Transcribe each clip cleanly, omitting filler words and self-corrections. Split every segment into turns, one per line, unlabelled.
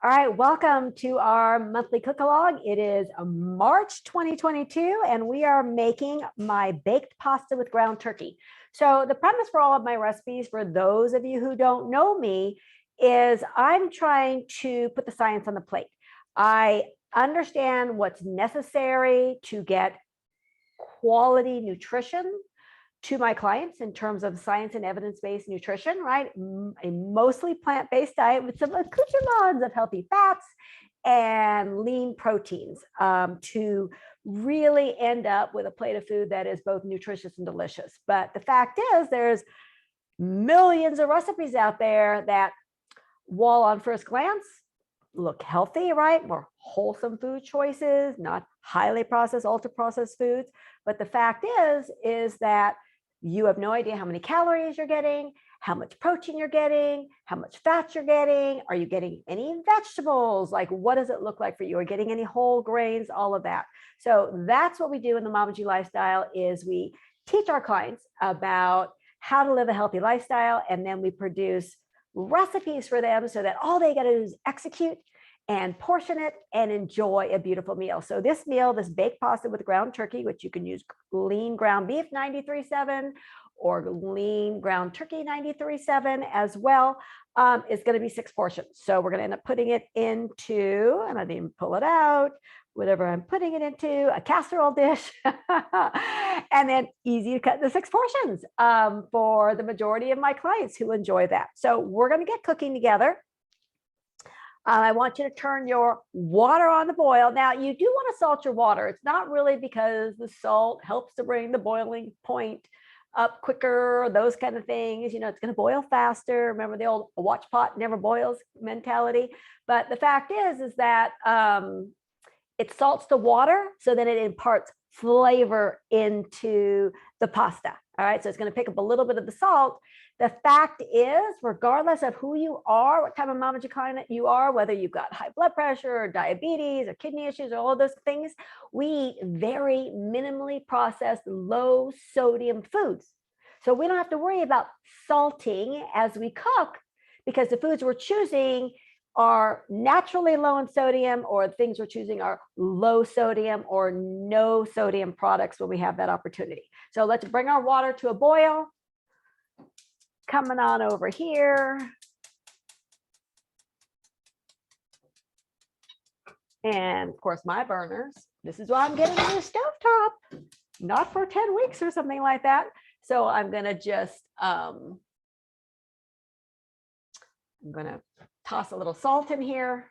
All right, welcome to our monthly cook-along. It is March 2022, and we are making my baked pasta with ground turkey. So the premise for all of my recipes, for those of you who don't know me, is I'm trying to put the science on the plate. I understand what's necessary to get quality nutrition to my clients in terms of science and evidence-based nutrition, right? A mostly plant-based diet with some accoutrements of healthy fats and lean proteins to really end up with a plate of food that is both nutritious and delicious. But the fact is, there's millions of recipes out there that, while on first glance look healthy, right? More wholesome food choices, not highly processed, ultra processed foods. But the fact is that you have no idea how many calories you're getting, how much protein you're getting, how much fat you're getting. Are you getting any vegetables? Like, what does it look like for you? Are you getting any whole grains? All of that. So that's what we do in the Mama G Lifestyle, is we teach our clients about how to live a healthy lifestyle, and then we produce recipes for them so that all they got to do is execute and portion it and enjoy a beautiful meal. So this meal, this baked pasta with ground turkey, which you can use lean ground beef 93.7 or lean ground turkey 93.7 as well, is going to be 6 portions. So we're going to end up putting it into, and I didn't even pull it out, whatever I'm putting it into, a casserole dish, and then easy to cut the 6 portions for the majority of my clients who enjoy that. So we're going to get cooking together. I want you to turn your water on the boil. Now, you do want to salt your water. It's not really because the salt helps to bring the boiling point up quicker, those kind of things. You know, it's going to boil faster. Remember the old watch pot never boils mentality. But the fact is that it salts the water so that it imparts flavor into the pasta. All right, so it's going to pick up a little bit of the salt. The fact is, regardless of who you are, what type of Mama G client you are, whether you've got high blood pressure or diabetes or kidney issues or all of those things, we eat very minimally processed, low sodium foods. So we don't have to worry about salting as we cook, because the foods we're choosing are naturally low in sodium, or the things we're choosing are low sodium or no sodium products when we have that opportunity. So let's bring our water to a boil. Coming on over here. And of course, my burners. This is why I'm getting a new stovetop, not for 10 weeks or something like that. So I'm going to just, I'm going to toss a little salt in here.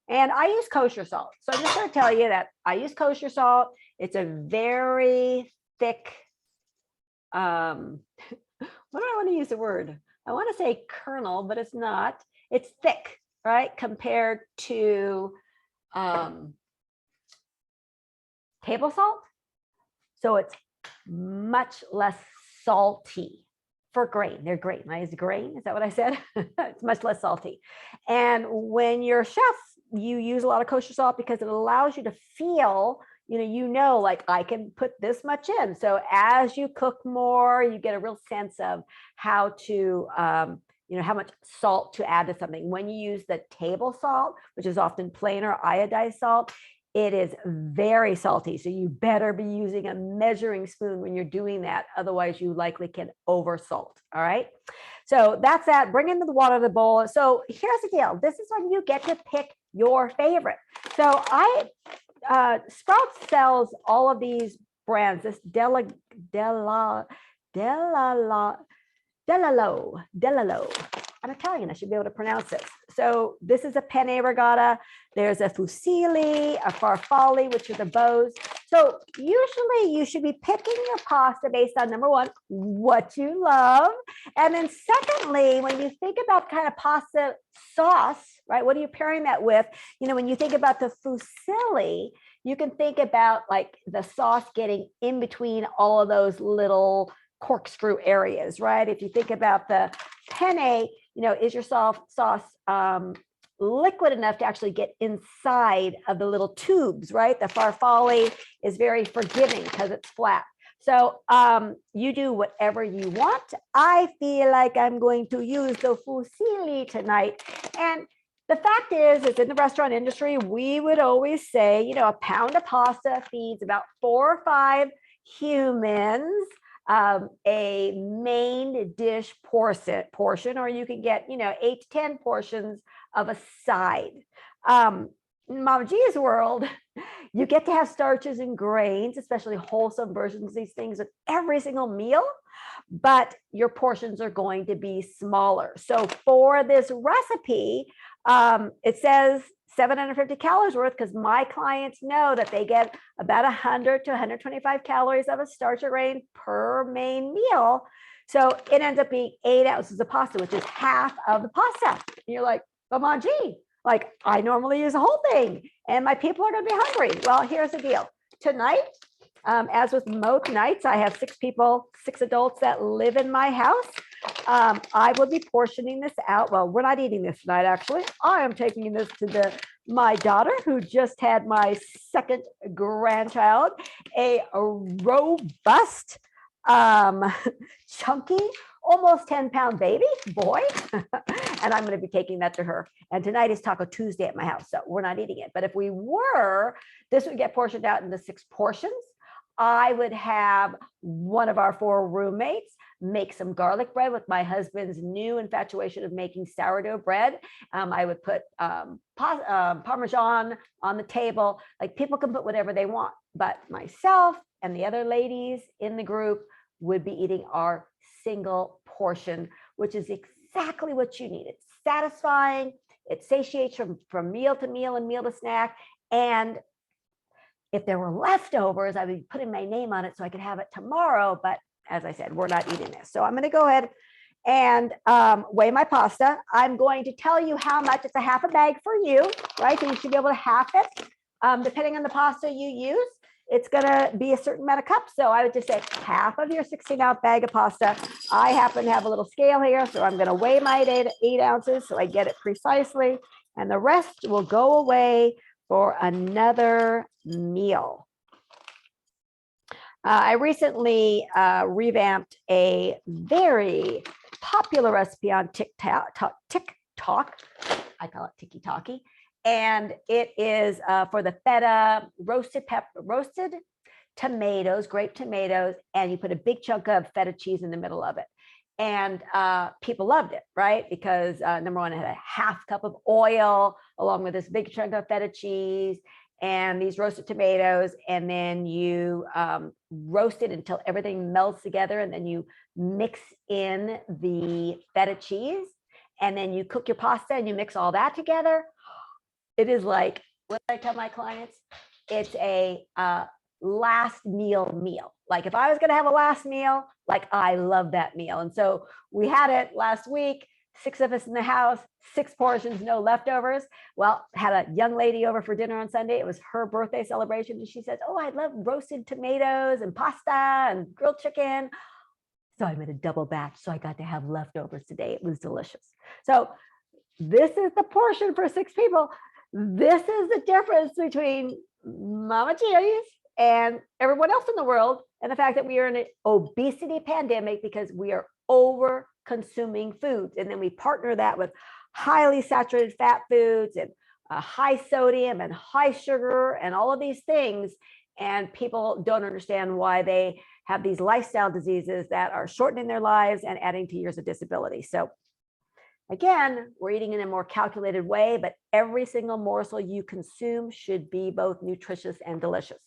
And I use kosher salt. So I'm just going to tell you that I use kosher salt. It's a very thick, what do I want to use the word? I want to say kernel, but it's not. It's thick, right? Compared to table salt. So it's much less salty for grain. They're grain, right? Is grain? Is that what I said? It's much less salty. And when you're a chef, you use a lot of kosher salt because it allows you to feel, like I can put this much in. So as you cook more, you get a real sense of how to, how much salt to add to something. When you use the table salt, which is often plain or iodized salt, it is very salty. So you better be using a measuring spoon when you're doing that. Otherwise, you likely can over salt. All right. So that's that. Bring in the water to the bowl. So here's the deal. This is when you get to pick your favorite. So Sprouts sells all of these brands. This Delalo. I'm Italian, I should be able to pronounce it. So this is a penne regatta. There's a fusilli, a farfalle, which are the bows. So usually you should be picking your pasta based on, number one, what you love. And then secondly, when you think about kind of pasta sauce, right? What are you pairing that with? When you think about the fusilli, you can think about like the sauce getting in between all of those little corkscrew areas, right? If you think about the penne, is your sauce liquid enough to actually get inside of the little tubes, right? The farfalle is very forgiving because it's flat. So you do whatever you want. I feel like I'm going to use the fusilli tonight. And the fact is in the restaurant industry, we would always say, you know, a pound of pasta feeds about 4 or 5 humans, a main dish portion, or you can get, you know, 8 to 10 portions of a side. Mama G's world, you get to have starches and grains, especially wholesome versions of these things with every single meal, but your portions are going to be smaller. So for this recipe, it says 750 calories worth because my clients know that they get about 100 to 125 calories of a starch or grain per main meal. So it ends up being 8 ounces of pasta, which is half of the pasta. And you're like, Mama G, like I normally use a whole thing and my people are going to be hungry. Well, here's the deal. Tonight, as with most nights, I have 6 people, 6 adults that live in my house. I will be portioning this out. Well, we're not eating this tonight, actually. I am taking this to my daughter, who just had my 2nd grandchild, a robust, chunky, almost 10-pound baby boy. And I'm going to be taking that to her. And tonight is Taco Tuesday at my house, so we're not eating it. But if we were, this would get portioned out into 6 portions. I would have one of our 4 roommates make some garlic bread with my husband's new infatuation of making sourdough bread. I would put Parmesan on the table. Like, people can put whatever they want, but myself and the other ladies in the group would be eating our single portion, which is exactly what you need. It's satisfying. It satiates from meal to meal and meal to snack. And if there were leftovers, I would be putting my name on it so I could have it tomorrow. But as I said, we're not eating this. So I'm going to go ahead and weigh my pasta. I'm going to tell you how much. It's a half a bag for you, right? So you should be able to half it. Depending on the pasta you use, it's going to be a certain amount of cups. So I would just say half of your 16-ounce bag of pasta. I happen to have a little scale here, so I'm going to weigh my 8 ounces so I get it precisely. And the rest will go away for another meal. I recently revamped a very popular recipe on TikTok. I call it Tiki-Talkie. And it is for the feta roasted tomatoes, grape tomatoes, and you put a big chunk of feta cheese in the middle of it. And people loved it, right? Because number one, it had a half cup of oil along with this big chunk of feta cheese and these roasted tomatoes. And then you roast it until everything melts together. And then you mix in the feta cheese. And then you cook your pasta and you mix all that together. It is like, what I tell my clients, it's a last meal. Like, if I was going to have a last meal, like, I love that meal. And so we had it last week, 6 of us in the house, 6 portions, no leftovers. Well, had a young lady over for dinner on Sunday. It was her birthday celebration. And she said, oh, I love roasted tomatoes and pasta and grilled chicken. So I made a double batch. So I got to have leftovers today. It was delicious. So this is the portion for 6 people. This is the difference between Mama G's and everyone else in the world, and the fact that we are in an obesity pandemic because we are over consuming foods. And then we partner that with highly saturated fat foods and high sodium and high sugar and all of these things. And people don't understand why they have these lifestyle diseases that are shortening their lives and adding to years of disability. So again, we're eating in a more calculated way, but every single morsel you consume should be both nutritious and delicious.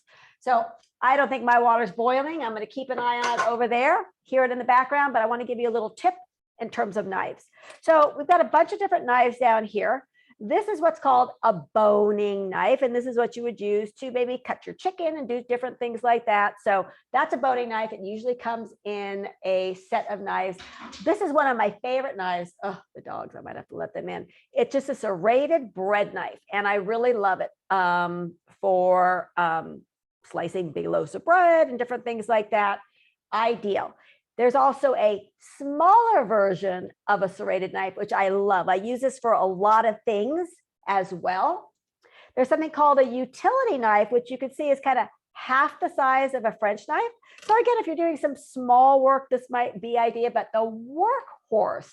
So I don't think my water's boiling. I'm going to keep an eye on it over there, hear it in the background, but I want to give you a little tip in terms of knives. So we've got a bunch of different knives down here. This is what's called a boning knife, and this is what you would use to maybe cut your chicken and do different things like that. So that's a boning knife. It usually comes in a set of knives. This is one of my favorite knives. Oh, the dogs, I might have to let them in. It's just a serrated bread knife, and I really love it for slicing big loaves of bread and different things like that. Ideal. There's also a smaller version of a serrated knife, which I love. I use this for a lot of things as well. There's something called a utility knife, which you can see is kind of half the size of a French knife. So again, if you're doing some small work, this might be idea, but the workhorse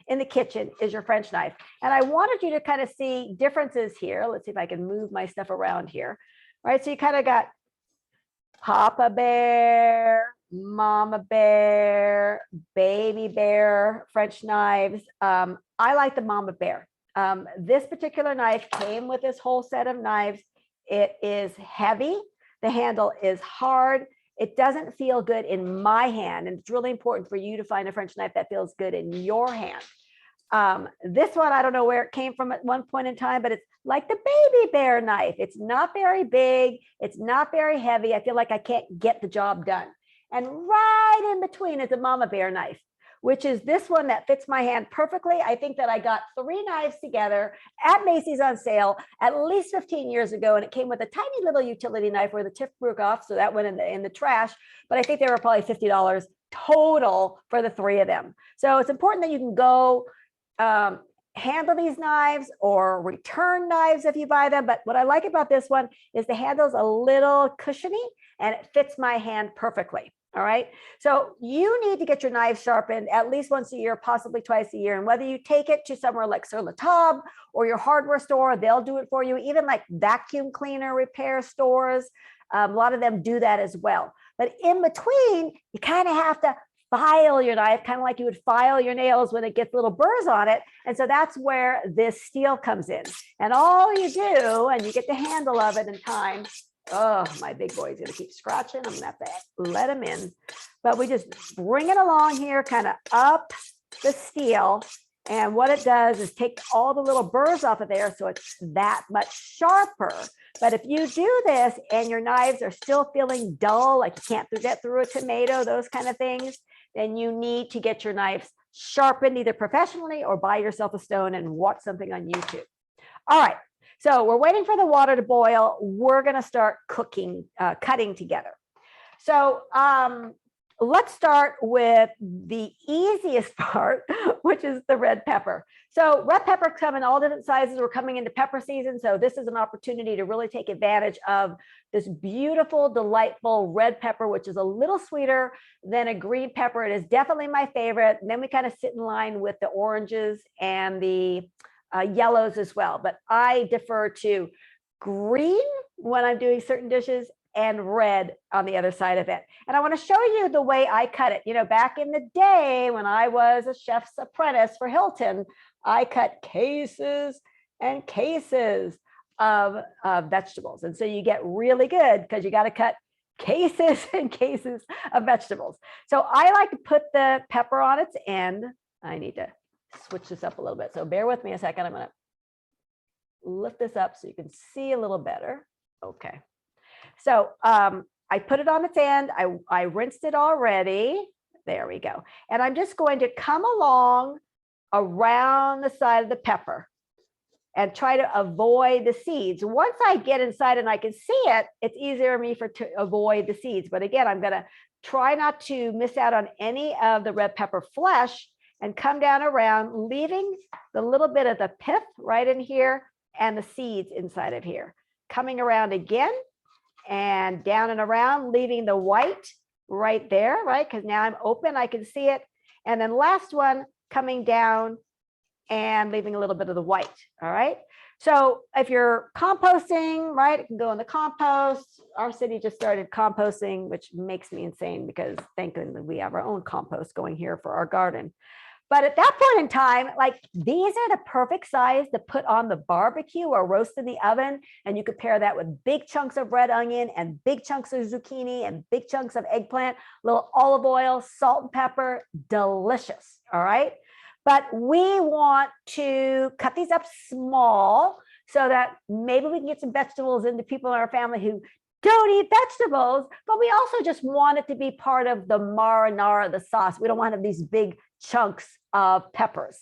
in the kitchen is your French knife. And I wanted you to kind of see differences here. Let's see if I can move my stuff around here. Right, so you kind of got Papa Bear, Mama Bear, Baby Bear, French knives. I like the Mama Bear. This particular knife came with this whole set of knives. It is heavy. The handle is hard. It doesn't feel good in my hand. And it's really important for you to find a French knife that feels good in your hand. This one, I don't know where it came from at one point in time, but it's like the Baby Bear knife. It's not very big. It's not very heavy. I feel like I can't get the job done. And right in between is a Mama Bear knife, which is this one that fits my hand perfectly. I think that I got 3 knives together at Macy's on sale at least 15 years ago. And it came with a tiny little utility knife where the tip broke off. So that went in the trash. But I think they were probably $50 total for the 3 of them. So it's important that you can go handle these knives or return knives if you buy them. But what I like about this one is the handle's a little cushiony and it fits my hand perfectly. All right. So you need to get your knives sharpened at least once a year, possibly twice a year. And whether you take it to somewhere like Sur La Table or your hardware store, they'll do it for you. Even like vacuum cleaner repair stores, a lot of them do that as well. But in between, you kind of have to file your knife, kind of like you would file your nails when it gets little burrs on it. And so that's where this steel comes in. And all you do, and you get the handle of it in time. Oh, my big boy's gonna keep scratching. I'm gonna have to let him in. But we just bring it along here, kind of up the steel. And what it does is take all the little burrs off of there so it's that much sharper. But if you do this and your knives are still feeling dull, like you can't get through a tomato, those kind of things, then you need to get your knives sharpened either professionally or buy yourself a stone and watch something on YouTube. All right, so we're waiting for the water to boil. We're gonna start cutting together. So let's start with the easiest part, which is the red pepper. So red pepper come in all different sizes. We're coming into pepper season. So this is an opportunity to really take advantage of this beautiful, delightful red pepper, which is a little sweeter than a green pepper. It is definitely my favorite. And then we kind of sit in line with the oranges and the yellows as well. But I defer to green when I'm doing certain dishes and red on the other side of it. And I want to show you the way I cut it. You know, back in the day when I was a chef's apprentice for Hilton, I cut cases and cases of vegetables. And so you get really good because you got to cut cases and cases of vegetables. So I like to put the pepper on its end. I need to switch this up a little bit. So bear with me a second. I'm going to lift this up so you can see a little better. Okay. So I put it on its end. I rinsed it already. There we go. And I'm just going to come along around the side of the pepper and try to avoid the seeds. Once I get inside and I can see it, it's easier for me to avoid the seeds. But again, I'm going to try not to miss out on any of the red pepper flesh and come down around, leaving the little bit of the pith right in here and the seeds inside of here. Coming around again and down and around, leaving the white right there, right? Because now I'm open, I can see it. And then last one, coming down and leaving a little bit of the white, all right? So if you're composting, right, it can go in the compost. Our city just started composting, which makes me insane because thank goodness we have our own compost going here for our garden. But at that point in time, like these are the perfect size to put on the barbecue or roast in the oven. And you could pair that with big chunks of red onion and big chunks of zucchini and big chunks of eggplant, little olive oil, salt and pepper, delicious, all right? But we want to cut these up small so that maybe we can get some vegetables into people in our family who don't eat vegetables, but we also just want it to be part of the marinara, the sauce. We don't want to have these big chunks of peppers.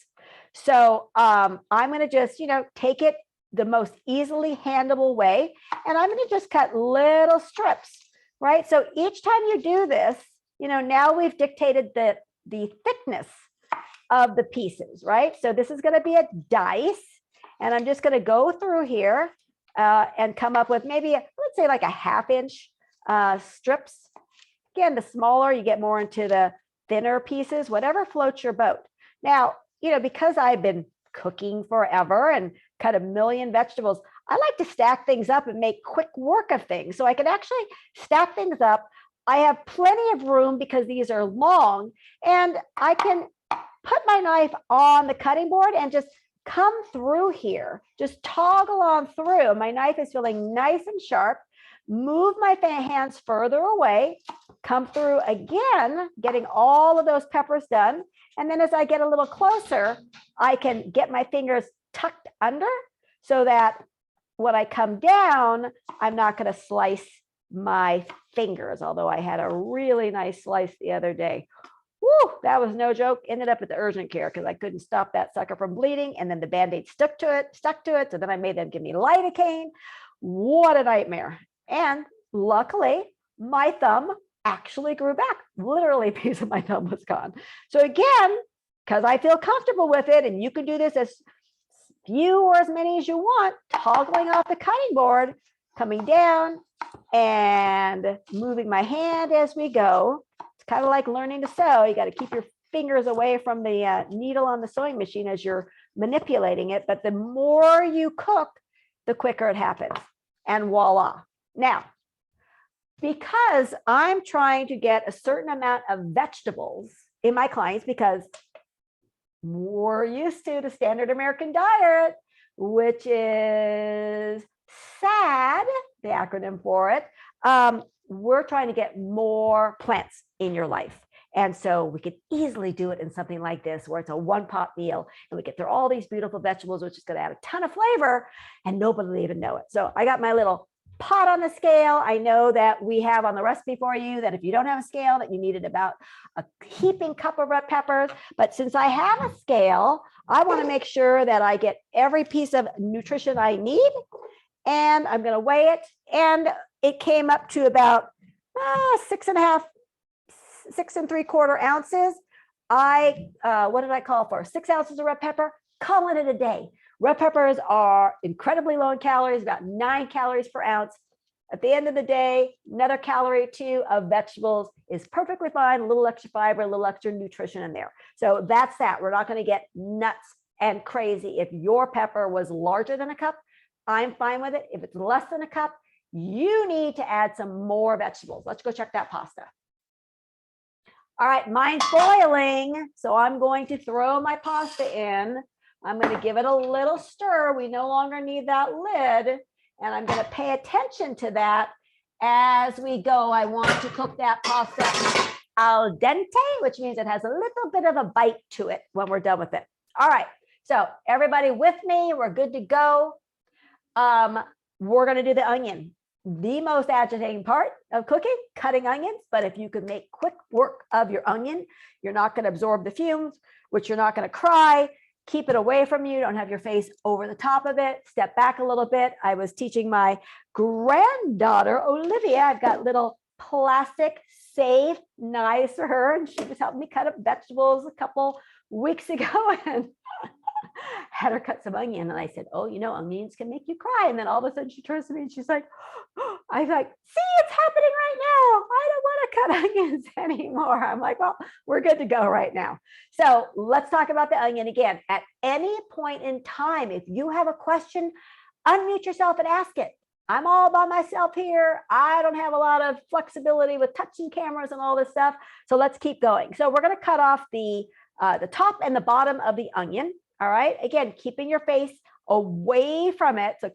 So I'm going to just, take it the most easily handleable way. And I'm going to just cut little strips, right? So each time you do this, now we've dictated the thickness of the pieces, right? So this is going to be a dice. And I'm just going to go through here and come up with maybe, let's say like a 1/2 inch strips. Again, the smaller you get more into the thinner pieces, whatever floats your boat. Now, because I've been cooking forever and cut a million vegetables, I like to stack things up and make quick work of things. So I can actually stack things up. I have plenty of room because these are long, and I can put my knife on the cutting board and just come through here, just toggle on through. My knife is feeling nice and sharp. Move my hands further away, come through again, getting all of those peppers done. And then as I get a little closer, I can get my fingers tucked under so that when I come down, I'm not going to slice my fingers, although I had a really nice slice the other day. Woo, that was no joke. Ended up at the urgent care because I couldn't stop that sucker from bleeding. And then the Band-Aid stuck to it. So then I made them give me lidocaine. What a nightmare. And luckily, my thumb actually grew back. Literally, a piece of my thumb was gone. So again, because I feel comfortable with it, and you can do this as few or as many as you want, toggling off the cutting board, coming down and moving my hand as we go. It's kind of like learning to sew. You got to keep your fingers away from the needle on the sewing machine as you're manipulating it. But the more you cook, the quicker it happens. And voila. Now, because I'm trying to get a certain amount of vegetables in my clients, because we're used to the standard American diet, which is SAD, the acronym for it, we're trying to get more plants in your life. And so we could easily do it in something like this, where it's a one-pot meal and we get through all these beautiful vegetables, which is going to add a ton of flavor and nobody will even know it. So I got my little pot on the scale. I know that we have on the recipe for you that if you don't have a scale, that you needed about a heaping cup of red peppers. But since I have a scale, I want to make sure that I get every piece of nutrition I need. And I'm going to weigh it. And it came up to about 6 3/4 ounces. What did I call for? 6 ounces of red pepper, calling it a day. Red peppers are incredibly low in calories, about 9 calories per ounce. At the end of the day, another calorie or two of vegetables is perfectly fine, a little extra fiber, a little extra nutrition in there. So that's that. We're not going to get nuts and crazy. If your pepper was larger than a cup, I'm fine with it. If it's less than a cup, you need to add some more vegetables. Let's go check that pasta. All right, mine's boiling, so I'm going to throw my pasta in. I'm going to give it a little stir. We no longer need that lid, and I'm going to pay attention to that as we go. I want to cook that pasta al dente, which means it has a little bit of a bite to it when we're done with it. All right, so everybody with me, we're good to go. We're going to do the onion. The most agitating part of cooking, cutting onions. But if you could make quick work of your onion, you're not going to absorb the fumes, which you're not going to cry. Keep it away from you. Don't have your face over the top of it. Step back a little bit. I was teaching my granddaughter, Olivia. I've got little plastic safe knives for her, and she was helping me cut up vegetables a couple weeks ago and had her cut some onion. And I said, oh, onions can make you cry. And then all of a sudden she turns to me and she's like, I was like, see, it's happening right now. I don't want to cut onions anymore. I'm like, well, we're good to go right now. So let's talk about the onion again. At any point in time, if you have a question, unmute yourself and ask it. I'm all by myself here. I don't have a lot of flexibility with touching cameras and all this stuff. So let's keep going. So we're going to cut off the top and the bottom of the onion. All right. Again, keeping your face away from it. So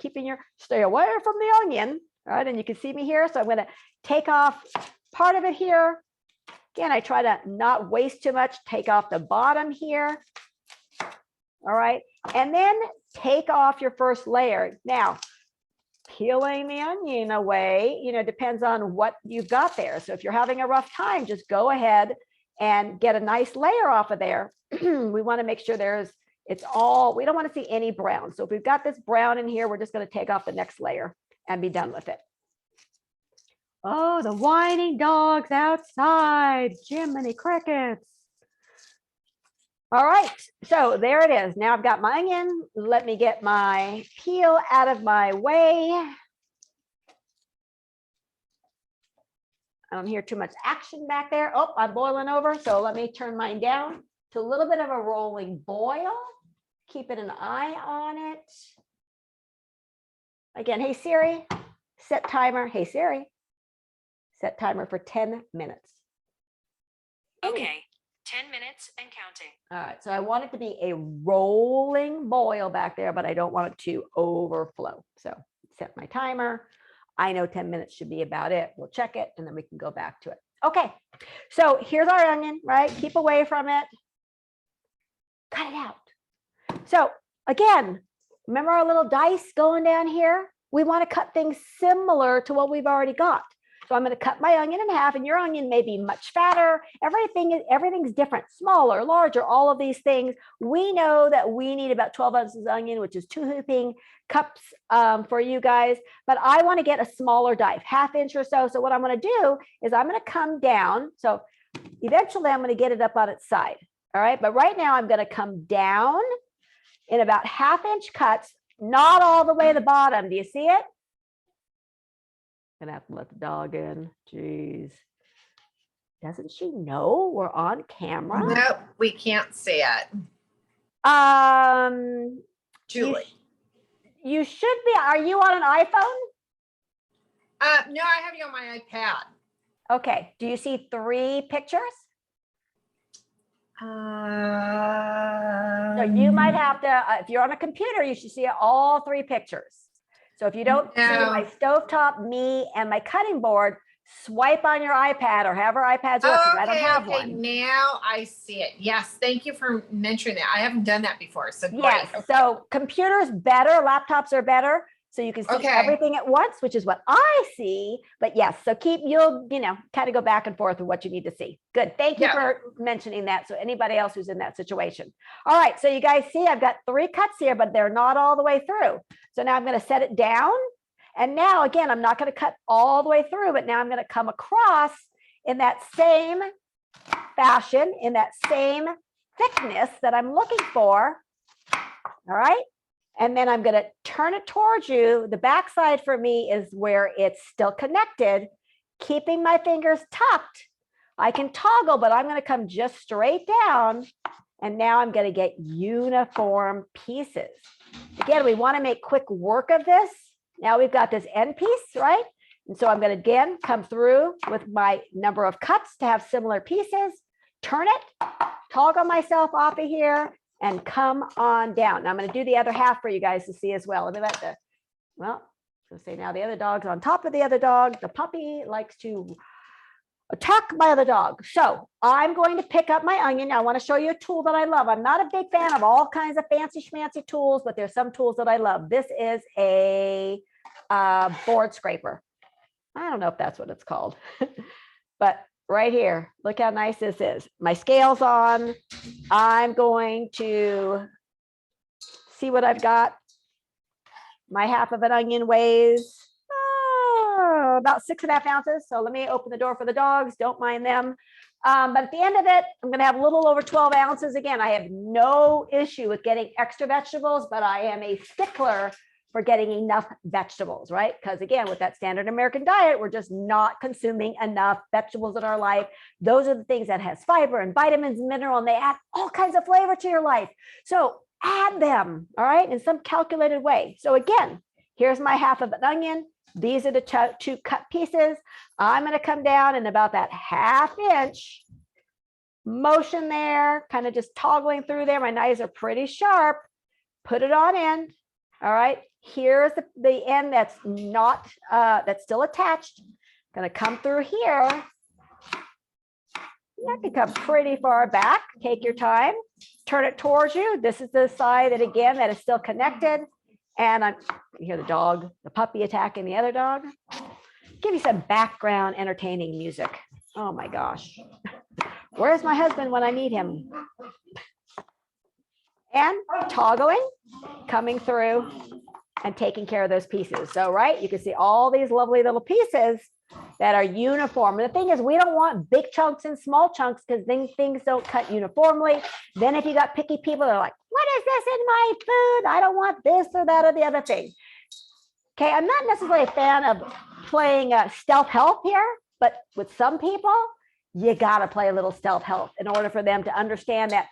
stay away from the onion. All right. And you can see me here. So I'm going to take off part of it here. Again, I try to not waste too much. Take off the bottom here. All right. And then take off your first layer. Now, peeling the onion away, depends on what you've got there. So if you're having a rough time, just go ahead and get a nice layer off of there. We want to make sure we don't want to see any brown. So if we've got this brown in here, we're just going to take off the next layer and be done with it. Oh, the whining dogs outside. Jiminy crickets. All right, so there it is. Now I've got my onion. Let me get my peel out of my way. I don't hear too much action back there. Oh, I'm boiling over. So let me turn mine down to a little bit of a rolling boil. Keeping an eye on it. Again, hey Siri, set timer. Hey Siri, set timer for 10 minutes.
Okay, 10 minutes and counting.
All right, so I want it to be a rolling boil back there, but I don't want it to overflow. So set my timer. I know 10 minutes should be about it. We'll check it and then we can go back to it. Okay, so here's our onion, right? Keep away from it. Cut it out. So again, remember our little dice going down here? We want to cut things similar to what we've already got. So I'm going to cut my onion in half, and your onion may be much fatter. Everything's different, smaller, larger, all of these things. We know that we need about 12 ounces of onion, which is 2 heaping cups for you guys. But I want to get a smaller die, 1/2 inch or so. So what I'm going to do is I'm going to come down. So eventually I'm going to get it up on its side. All right. But right now I'm going to come down in about 1/2 inch cuts, not all the way to the bottom. Do you see it? Gonna have to let the dog in. Jeez. Doesn't she know we're on camera?
Nope, we can't see it. Julie.
You should be. Are you on an iPhone?
No, I have you on my iPad.
Okay. Do you see 3 pictures? So you might have to, if you're on a computer, you should see all 3 pictures. So if you don't see my stovetop, me, and my cutting board, swipe on your iPad or have our iPads work, because I don't have one.
Now I see it. Yes, thank you for mentioning that. I haven't done that before. So
yes, so computers better, laptops are better. So you can see everything at once, which is what I see. But yes, so you'll kind of go back and forth with what you need to see. Good. Thank you for mentioning that. So anybody else who's in that situation. All right. So you guys see, I've got 3 cuts here, but they're not all the way through. So now I'm going to set it down. And now, again, I'm not going to cut all the way through, but now I'm going to come across in that same fashion, in that same thickness that I'm looking for. All right. And then I'm going to turn it towards you. The backside for me is where it's still connected, keeping my fingers tucked. I can toggle, but I'm going to come just straight down. And now I'm going to get uniform pieces. Again, we want to make quick work of this. Now we've got this end piece, right? And so I'm going to, again, come through with my number of cuts to have similar pieces, turn it, toggle myself off of here, and come on down. Now I'm going to do the other half for you guys to see as well. Let me say now the other dog's on top of the other dog. The puppy likes to attack my other dog. So I'm going to pick up my onion. Now I want to show you a tool that I love. I'm not a big fan of all kinds of fancy schmancy tools, but there's some tools that I love. This is a board scraper. I don't know if that's what it's called, but right here, look how nice this is. My scale's on. I'm going to see what I've got. My half of an onion weighs about 6.5 ounces. So let me open the door for the dogs. Don't mind them. But at the end of it, I'm going to have a little over 12 ounces. Again, I have no issue with getting extra vegetables, but I am a stickler for getting enough vegetables, right? Because again, with that standard American diet, we're just not consuming enough vegetables in our life. Those are the things that has fiber and vitamins and mineral, and they add all kinds of flavor to your life. So add them, all right, in some calculated way. So again, here's my half of an onion. These are the 2 cut pieces. I'm going to come down in about that 1/2 inch motion there, kind of just toggling through there. My knives are pretty sharp. Put it on in. All right. Here's the end that's not, that's still attached. Going to come through here. You can come pretty far back. Take your time. Turn it towards you. This is the side that, again, that is still connected. And you hear the dog, the puppy attacking the other dog. Give you some background entertaining music. Oh my gosh. Where's my husband when I need him? And toggling, coming through and taking care of those pieces. So, right, you can see all these lovely little pieces that are uniform. And the thing is, we don't want big chunks and small chunks because then things don't cut uniformly. Then if you got picky people, they're like, what is this in my food? I don't want this or that or the other thing. Okay, I'm not necessarily a fan of playing stealth health here. But with some people, you got to play a little self-help in order for them to understand that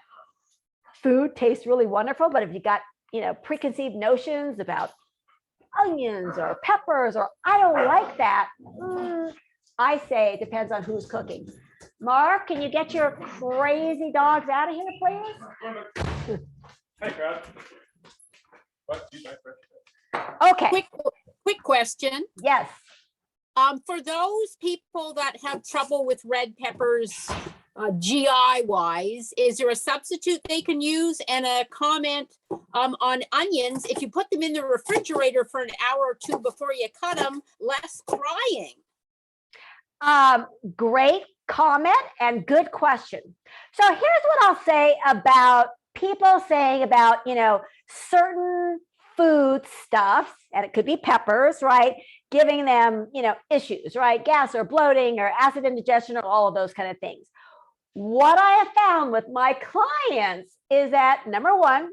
food tastes really wonderful. But if you got, preconceived notions about onions or peppers, or I don't like that, I say it depends on who's cooking. Mark, can you get your crazy dogs out of here, please?
Hi, Brad. What? You back, Brad?
Okay,
Quick question.
yes.
For those people that have trouble with red peppers, GI wise, is there a substitute they can use? And a comment on onions, if you put them in the refrigerator for an hour or two before you cut them, less crying.
Great comment and good question. So here's what I'll say about people saying about, certain food stuffs, and it could be peppers, right? Giving them, issues, right? Gas or bloating or acid indigestion or all of those kind of things. What I have found with my clients is that number one,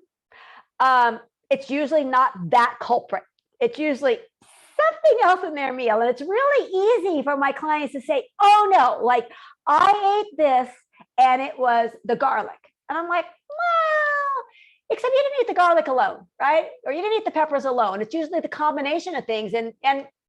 it's usually not that culprit. It's usually something else in their meal. And it's really easy for my clients to say, oh no, like I ate this and it was the garlic. And I'm like, well, except you didn't eat the garlic alone, right? Or you didn't eat the peppers alone. It's usually the combination of things. And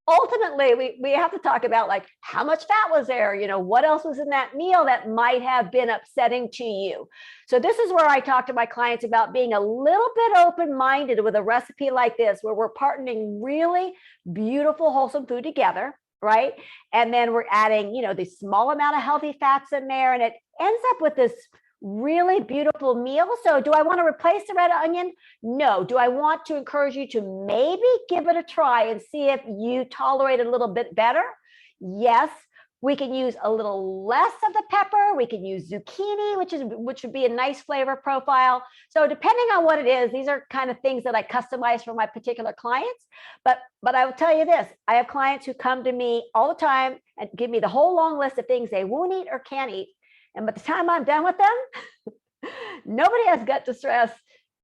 ultimately, we have to talk about like how much fat was there, what else was in that meal that might have been upsetting to you. So this is where I talk to my clients about being a little bit open-minded with a recipe like this, where we're partnering really beautiful, wholesome food together, right? And then we're adding, the small amount of healthy fats in there, and it ends up with this really beautiful meal. So do I want to replace the red onion? No. Do I want to encourage you to maybe give it a try and see if you tolerate it a little bit better? Yes. We can use a little less of the pepper. We can use zucchini, which would be a nice flavor profile. So depending on what it is, these are kind of things that I customize for my particular clients. But I will tell you this, I have clients who come to me all the time and give me the whole long list of things they won't eat or can't eat. And by the time I'm done with them, nobody has gut distress.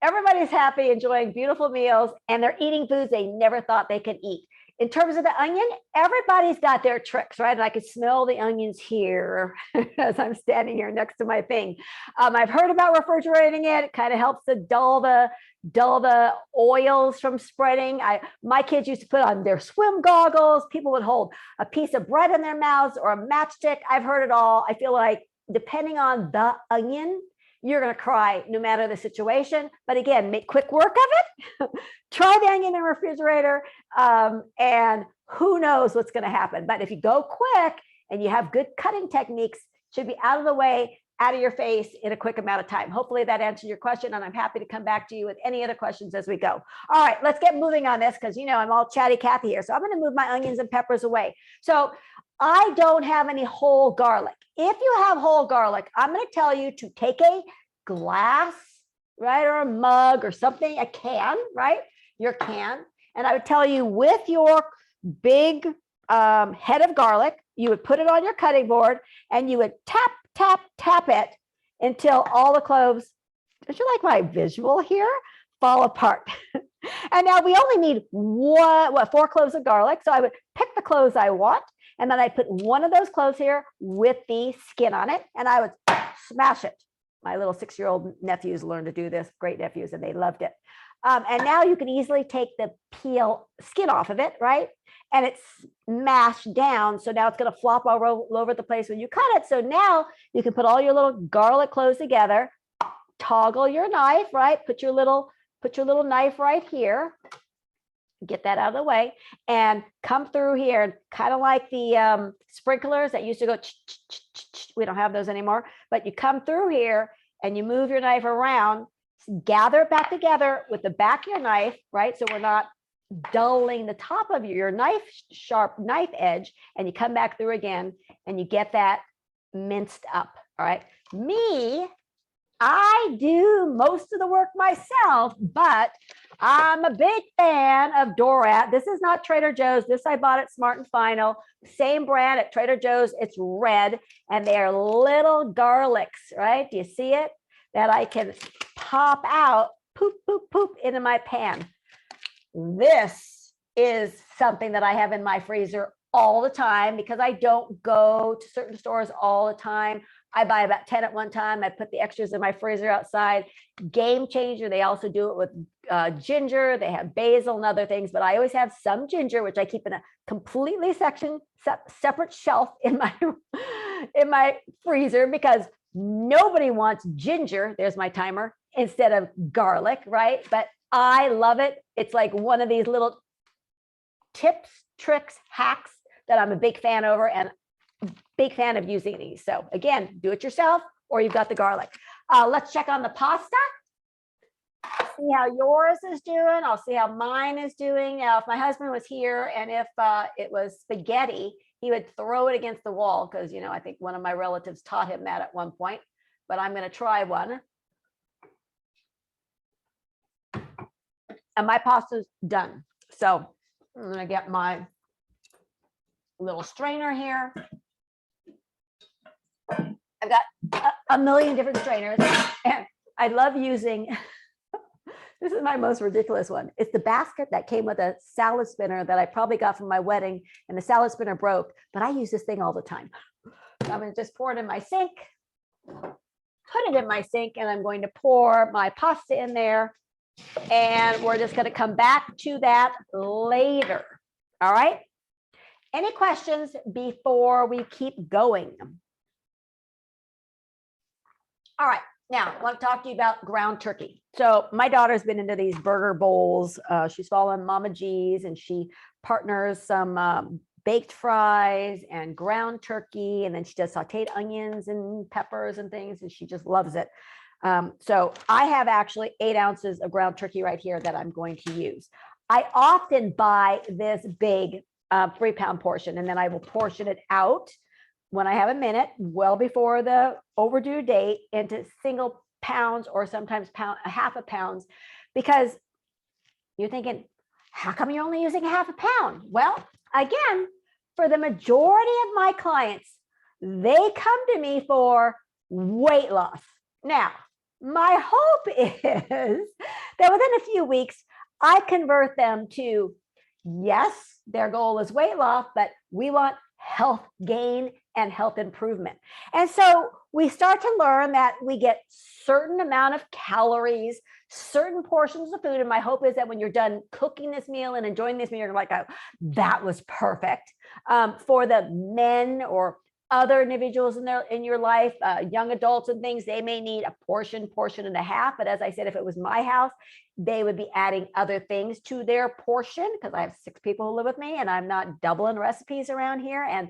Everybody's happy, enjoying beautiful meals, and they're eating foods they never thought they could eat. In terms of the onion, everybody's got their tricks, right? And I can smell the onions here as I'm standing here next to my thing. I've heard about refrigerating it. It kind of helps to dull the oils from spreading. My kids used to put on their swim goggles. People would hold a piece of bread in their mouths or a matchstick. I've heard it all. I feel like depending on the onion, you're going to cry no matter the situation. But again, make quick work of it. Try the onion in the refrigerator, and who knows what's going to happen. But if you go quick and you have good cutting techniques, it should be out of the way, out of your face in a quick amount of time. Hopefully that answers your question, and I'm happy to come back to you with any other questions as we go. All right, let's get moving on this, because I'm all chatty Cathy here. So I'm going to move my onions and peppers away. So I don't have any whole garlic. If you have whole garlic, I'm going to tell you to take a glass, right, or a mug or something, a can, right, your can. And I would tell you with your big head of garlic, you would put it on your cutting board and you would tap, tap, tap it until all the cloves, don't you like my visual here, fall apart. And now we only need 4 cloves of garlic. So I would pick the cloves I want. And then I put one of those cloves here with the skin on it, and I would smash it. My little 6-year-old nephews learned to do this, great nephews, and they loved it. And now you can easily take the skin off of it, right? And it's mashed down. So now it's going to flop all over the place when you cut it. So now you can put all your little garlic cloves together, toggle your knife, right? Put your little knife right here. Get that out of the way and come through here, kind of like the sprinklers that used to go, we don't have those anymore, but you come through here and you move your knife around, gather it back together with the back of your knife, right? So we're not dulling the top of your sharp knife edge, and you come back through again and you get that minced up, all right? I do most of the work myself, but I'm a big fan of Dorat. This is not Trader Joe's. This I bought at Smart and Final. Same brand at Trader Joe's. It's red, and they are little garlics, right? Do you see it? That I can pop out, poop, poop, poop into my pan. This is something that I have in my freezer all the time because I don't go to certain stores all the time. I buy about 10 at one time. I put the extras in my freezer outside. Game changer. They also do it with ginger. They have basil and other things, but I always have some ginger, which I keep in a completely separate shelf in my freezer because nobody wants ginger. There's my timer instead of garlic, right? But I love it. It's like one of these little tips, tricks, hacks that I'm a big fan over and big fan of using these. So again, do it yourself or you've got the garlic. Let's check on the pasta. See how yours is doing. I'll see how mine is doing. Now, if my husband was here and if it was spaghetti, he would throw it against the wall because, I think one of my relatives taught him that at one point, but I'm going to try one. And my pasta's done. So I'm going to get my little strainer here. I've got a million different strainers and I love using, this is my most ridiculous one. It's the basket that came with a salad spinner that I probably got from my wedding and the salad spinner broke, but I use this thing all the time. So I'm going to just pour it in my sink, put it in my sink, and I'm going to pour my pasta in there. And we're just going to come back to that later. All right. Any questions before we keep going? All right. Now, I want to talk to you about ground turkey. So my daughter's been into these burger bowls. She's following Mama G's and she partners some baked fries and ground turkey. And then she does sauteed onions and peppers and things. And she just loves it. So I have actually 8 ounces of ground turkey right here that I'm going to use. I often buy this big 3-pound portion and then I will portion it out when I have a minute, well before the overdue date, into single pounds or sometimes half a pounds, because you're thinking, how come you're only using half a pound? Well, again, for the majority of my clients, they come to me for weight loss. Now, my hope is that within a few weeks, I convert them to, yes, their goal is weight loss, but we want health gain and health improvement. And so we start to learn that we get certain amount of calories, certain portions of food. And my hope is that when you're done cooking this meal and enjoying this meal, you're like, oh, that was perfect. For the men or other individuals in your life, young adults and things, they may need a portion and a half. But as I said, if it was my house, they would be adding other things to their portion because I have 6 people who live with me and I'm not doubling recipes around here. And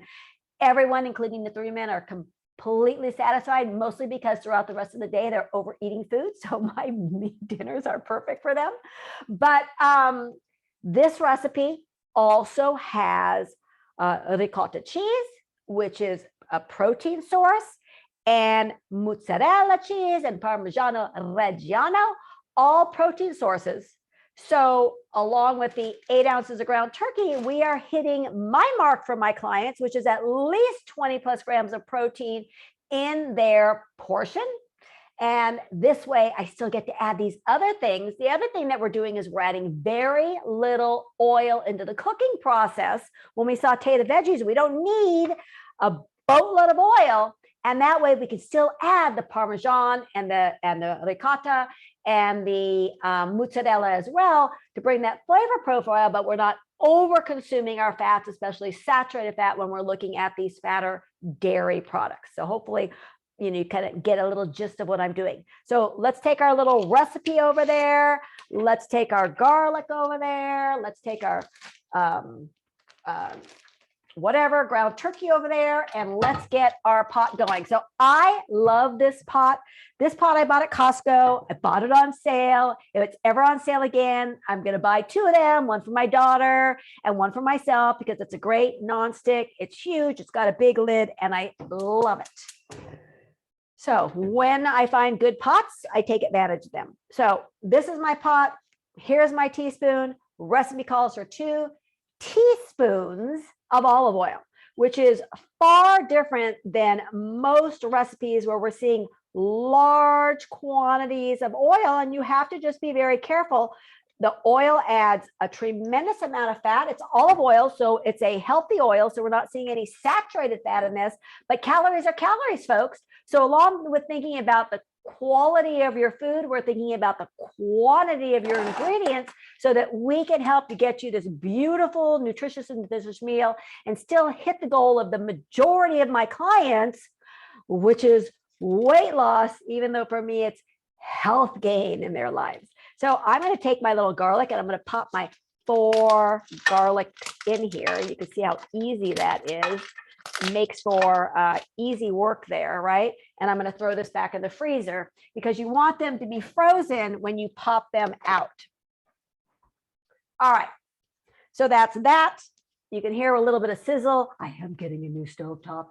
everyone, including the 3 men, are completely satisfied, mostly because throughout the rest of the day, they're overeating food. So my meat dinners are perfect for them. But this recipe also has ricotta cheese, which is a protein source, and mozzarella cheese and Parmigiano Reggiano, all protein sources. So along with the 8 ounces of ground turkey, we are hitting my mark for my clients, which is at least 20 plus grams of protein in their portion. And this way I still get to add these other things. The other thing that we're doing is we're adding very little oil into the cooking process. When we saute the veggies, we don't need a boatload of oil. And that way we can still add the Parmesan and the ricotta and the mozzarella as well to bring that flavor profile, but we're not over consuming our fats, especially saturated fat, when we're looking at these fatter dairy products. So hopefully, you kind of get a little gist of what I'm doing. So let's take our little recipe over there. Let's take our garlic over there. Let's take our whatever ground turkey over there, and let's get our pot going. So I love this pot. This pot I bought at Costco. I bought it on sale. If it's ever on sale again, I'm going to buy 2 of them, one for my daughter and one for myself, because it's a great nonstick. It's huge. It's got a big lid and I love it. So when I find good pots, I take advantage of them. So this is my pot. Here's my teaspoon. Recipe calls for 2 teaspoons of olive oil, which is far different than most recipes where we're seeing large quantities of oil. And you have to just be very careful The oil adds a tremendous amount of fat. It's olive oil, so it's a healthy oil. So we're not seeing any saturated fat in this, but calories are calories, folks. So along with thinking about the quality of your food, we're thinking about the quantity of your ingredients so that we can help to get you this beautiful, nutritious and delicious meal and still hit the goal of the majority of my clients, which is weight loss, even though for me it's health gain in their lives. So I'm going to take my little garlic and I'm going to pop my 4 garlic in here. You can see how easy that is. Makes for easy work there, right? And I'm going to throw this back in the freezer because you want them to be frozen when you pop them out. All right, so that's that. You can hear a little bit of sizzle. I am getting a new stovetop.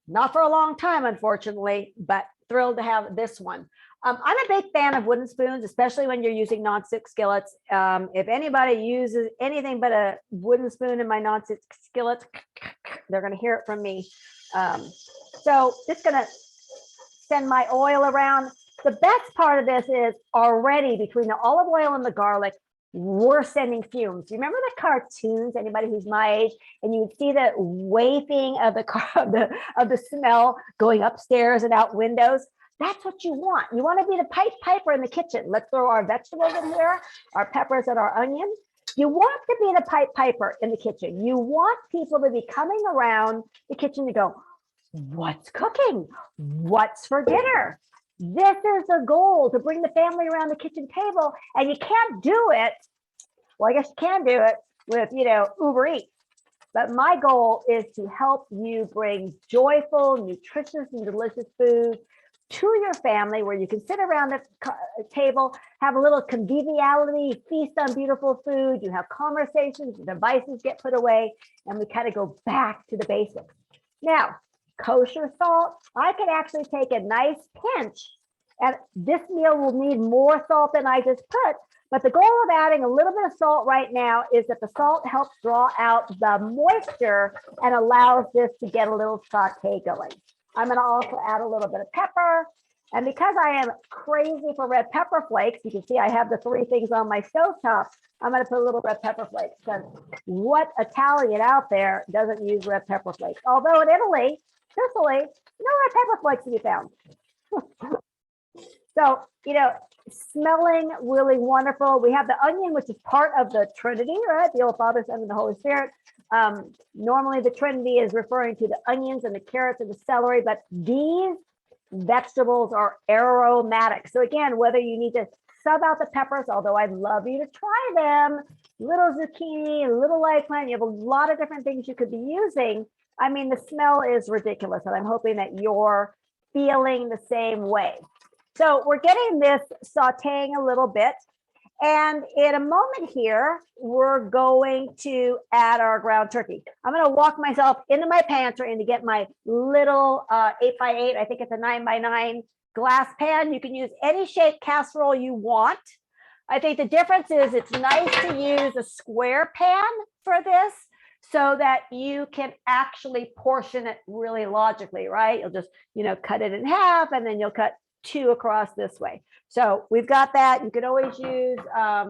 Not for a long time, unfortunately, but thrilled to have this one. I'm a big fan of wooden spoons, especially when you're using nonstick skillets. If anybody uses anything but a wooden spoon in my nonstick skillets, they're going to hear it from me. So just going to send my oil around. The best part of this is already between the olive oil and the garlic, we're sending fumes. You remember the cartoons, anybody who's my age, and you would see the wafting of the car, of the smell going upstairs and out windows. That's what you want. You want to be the Pied Piper in the kitchen. Let's throw our vegetables in here, our peppers and our onions. You want to be the Pied Piper in the kitchen. You want people to be coming around the kitchen to go, what's cooking? What's for dinner? This is the goal, to bring the family around the kitchen table, and you can't do it. Well, I guess you can do it with, Uber Eats. But my goal is to help you bring joyful, nutritious, and delicious food to your family where you can sit around the table, have a little conviviality, feast on beautiful food, you have conversations, the devices get put away, and we kind of go back to the basics. Now, kosher salt, I can actually take a nice pinch, and this meal will need more salt than I just put, but the goal of adding a little bit of salt right now is that the salt helps draw out the moisture and allows this to get a little saute going. I'm going to also add a little bit of pepper. And because I am crazy for red pepper flakes, you can see I have the 3 things on my stovetop. I'm going to put a little red pepper flakes, because what Italian out there doesn't use red pepper flakes? Although in Italy, Sicily, no red pepper flakes to be found. So, smelling really wonderful. We have the onion, which is part of the Trinity, right? The old Father, Son, and the Holy Spirit. Normally the Trinity is referring to the onions and the carrots and the celery, but these vegetables are aromatic. So again, whether you need to sub out the peppers, although I'd love you to try them, little zucchini, little eggplant, you have a lot of different things you could be using. I mean, the smell is ridiculous, and I'm hoping that you're feeling the same way. So we're getting this sauteing a little bit. And in a moment here, we're going to add our ground turkey. I'm going to walk myself into my pantry and to get my little 8x8, I think it's a 9x9 glass pan. You can use any shaped casserole you want. I think the difference is it's nice to use a square pan for this so that you can actually portion it really logically, right? You'll just, cut it in half, and then you'll cut 2 across this way. So we've got that. You could always use a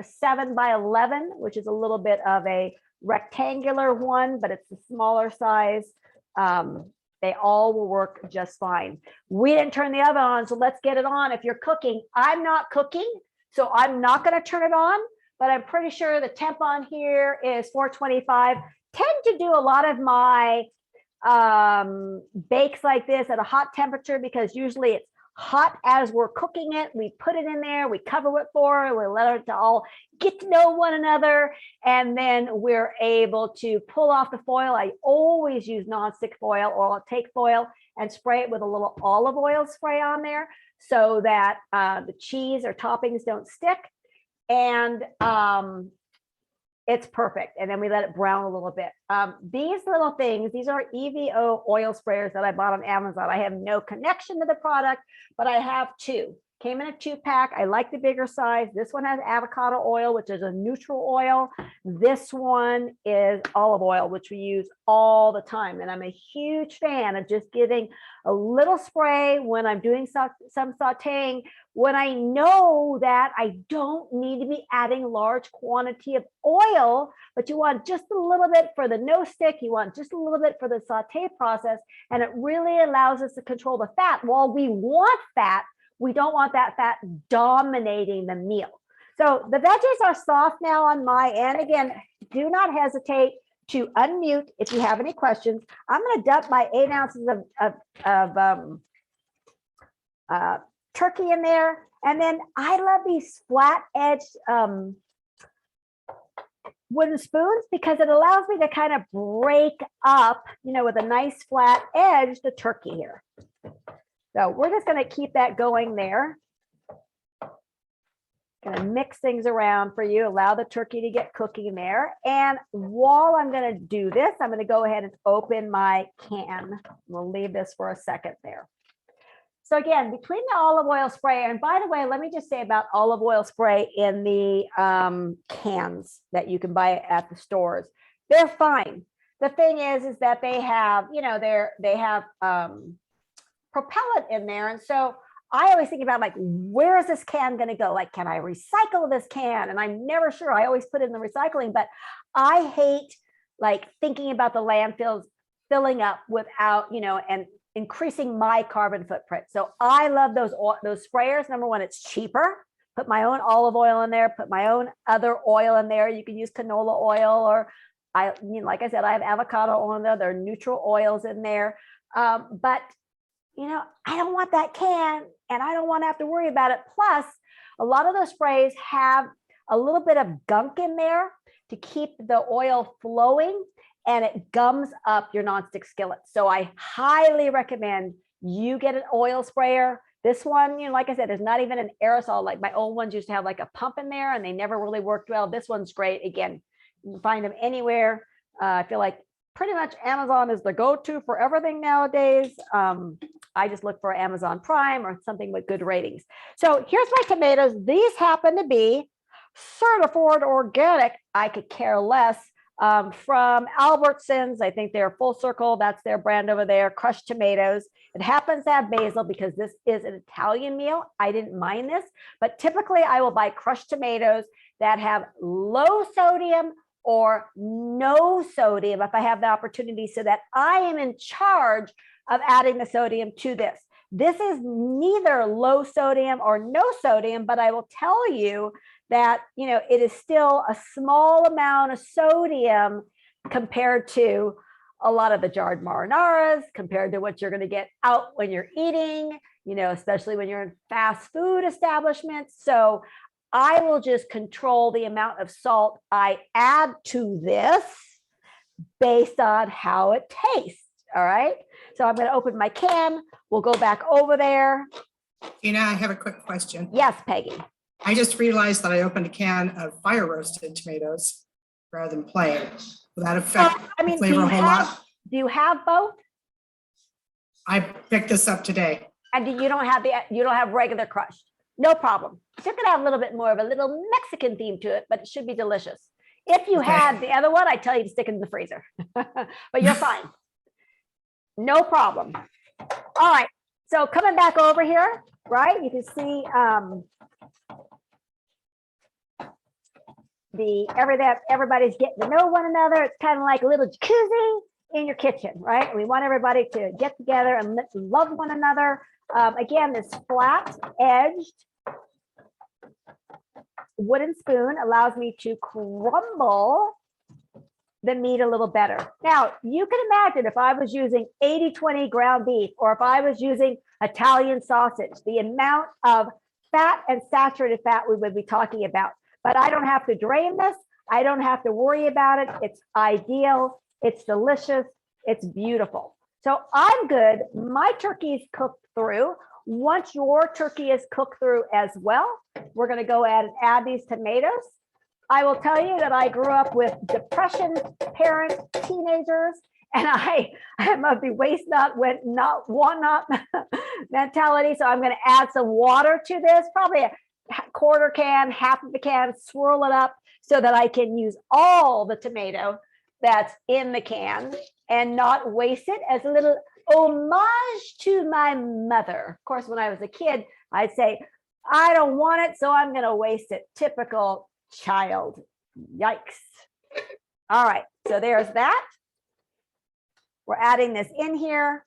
7x11, which is a little bit of a rectangular one, but it's a smaller size. They all will work just fine. We didn't turn the oven on, so let's get it on. If you're cooking, I'm not cooking, so I'm not going to turn it on, but I'm pretty sure the temp on here is 425. Tend to do a lot of my bakes like this at a hot temperature because usually it's hot as we're cooking it. We put it in there, we cover it for, we let it to all get to know one another, and then we're able to pull off the foil. I always use nonstick foil, or I'll take foil and spray it with a little olive oil spray on there so that the cheese or toppings don't stick. And it's perfect. And then we let it brown a little bit. These little things, these are EVO oil sprayers that I bought on Amazon. I have no connection to the product, but I have 2. Came in a 2-pack. I like the bigger size. This one has avocado oil, which is a neutral oil. This one is olive oil, which we use all the time. And I'm a huge fan of just giving a little spray when I'm doing some sauteing, when I know that I don't need to be adding large quantity of oil, but you want just a little bit for the no stick, you want just a little bit for the saute process, and it really allows us to control the fat. While we want fat, we don't want that fat dominating the meal. So the veggies are soft now on my end. Again, do not hesitate to unmute if you have any questions. I'm going to dump my 8 ounces of turkey in there. And then I love these flat edged wooden spoons because it allows me to kind of break up, with a nice flat edge, the turkey here. So we're just going to keep that going there. Going to mix things around for you, allow the turkey to get cooking there. And while I'm going to do this, I'm going to go ahead and open my can. We'll leave this for a second there. So again, between the olive oil spray, and by the way, let me just say about olive oil spray in the cans that you can buy at the stores. They're fine. The thing is that they have, they have propellant in there. And so I always think about where is this can going to go? Can I recycle this can? And I'm never sure. I always put it in the recycling, but I hate thinking about the landfills filling up without, and increasing my carbon footprint. So I love those sprayers. Number one, it's cheaper. Put my own olive oil in there, put my own other oil in there. You can use canola oil, or like I said, I have avocado oil in there. There are neutral oils in there. But I don't want that can, and I don't want to have to worry about it. Plus, a lot of those sprays have a little bit of gunk in there to keep the oil flowing, and it gums up your nonstick skillet. So I highly recommend you get an oil sprayer. This one, like I said, is not even an aerosol. Like my old ones used to have a pump in there, and they never really worked well. This one's great. Again, you can find them anywhere. I feel like pretty much Amazon is the go-to for everything nowadays. I just look for Amazon Prime or something with good ratings. So here's my tomatoes. These happen to be certified organic. I could care less, from Albertsons. I think they're Full Circle. That's their brand over there, crushed tomatoes. It happens to have basil because this is an Italian meal. I didn't mind this, but typically I will buy crushed tomatoes that have low sodium or no sodium if I have the opportunity, so that I am in charge of adding the sodium to this. This is neither low sodium or no sodium, but I will tell you that, it is still a small amount of sodium compared to a lot of the jarred marinaras, compared to what you're going to get out when you're eating, especially when you're in fast food establishments. So I will just control the amount of salt I add to this based on how it tastes. All right. So I'm going to open my can. We'll go back over there.
Gina, I have a quick question.
Yes, Peggy.
I just realized that I opened a can of fire roasted tomatoes rather than plain. Will that affect the flavor a whole lot?
Do you have both?
I picked this up today.
And you don't have regular crushed? No problem. It's just going to have a little bit more of a little Mexican theme to it, but it should be delicious. If you had the other one, I'd tell you to stick it in the freezer, but you're fine. No problem. All right. So coming back over here, right? You can see everybody's getting to know one another. It's kind of like a little jacuzzi in your kitchen, right? We want everybody to get together and love one another. Again, this flat edged wooden spoon allows me to crumble the meat a little better. Now, you can imagine if I was using 80-20 ground beef, or if I was using Italian sausage, the amount of fat and saturated fat we would be talking about. But I don't have to drain this. I don't have to worry about it. It's ideal. It's delicious. It's beautiful. So I'm good. My turkey is cooked through. Once your turkey is cooked through as well, we're going to go ahead and add these tomatoes. I will tell you that I grew up with depression parents, teenagers, And I'm of the waste not want not mentality. So I'm going to add some water to this, probably a quarter can, half of a can, swirl it up so that I can use all the tomato that's in the can and not waste it, as a little homage to my mother. Of course, when I was a kid, I'd say, I don't want it, so I'm going to waste it. Typical child. Yikes. All right, so there's that. We're adding this in here.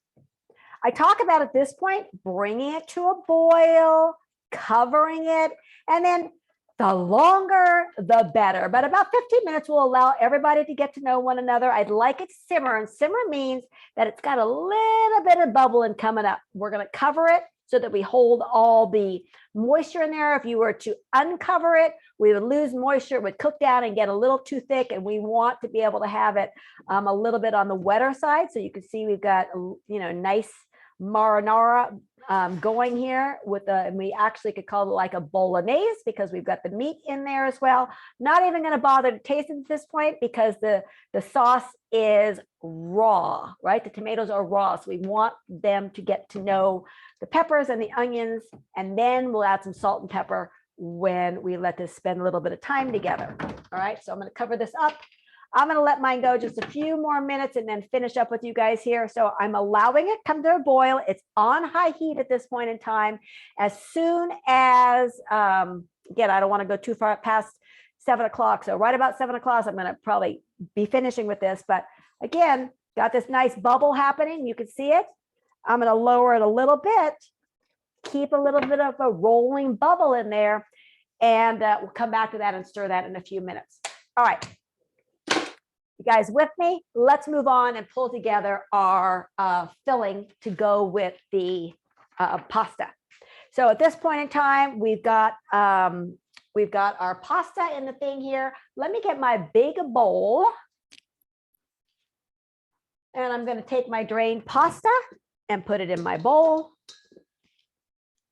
I talk about at this point, bringing it to a boil, covering it, and then the longer, the better. But about 15 minutes will allow everybody to get to know one another. I'd like it to simmer, and simmer means that it's got a little bit of bubbling coming up. We're going to cover it so that we hold all the moisture in there. If you were to uncover it, we would lose moisture, it would cook down and get a little too thick, and we want to be able to have it a little bit on the wetter side. So you can see we've got, nice marinara going here with and we actually could call it like a bolognese because we've got the meat in there as well. Not even going to bother to taste it at this point because the sauce is raw, right? The tomatoes are raw, so we want them to get to know the peppers and the onions, and then we'll add some salt and pepper when we let this spend a little bit of time together. All right, so I'm going to cover this up. I'm going to let mine go just a few more minutes and then finish up with you guys here. So I'm allowing it come to a boil. It's on high heat at this point in time. As soon as, again, I don't want to go too far past 7 o'clock. So right about 7 o'clock, I'm going to probably be finishing with this. But again, got this nice bubble happening. You can see it. I'm going to lower it a little bit, keep a little bit of a rolling bubble in there, and we'll come back to that and stir that in a few minutes. All right. You guys with me? Let's move on and pull together our filling to go with the pasta. So at this point in time, we've got our pasta in the thing here. Let me get my big bowl. And I'm going to take my drained pasta and put it in my bowl.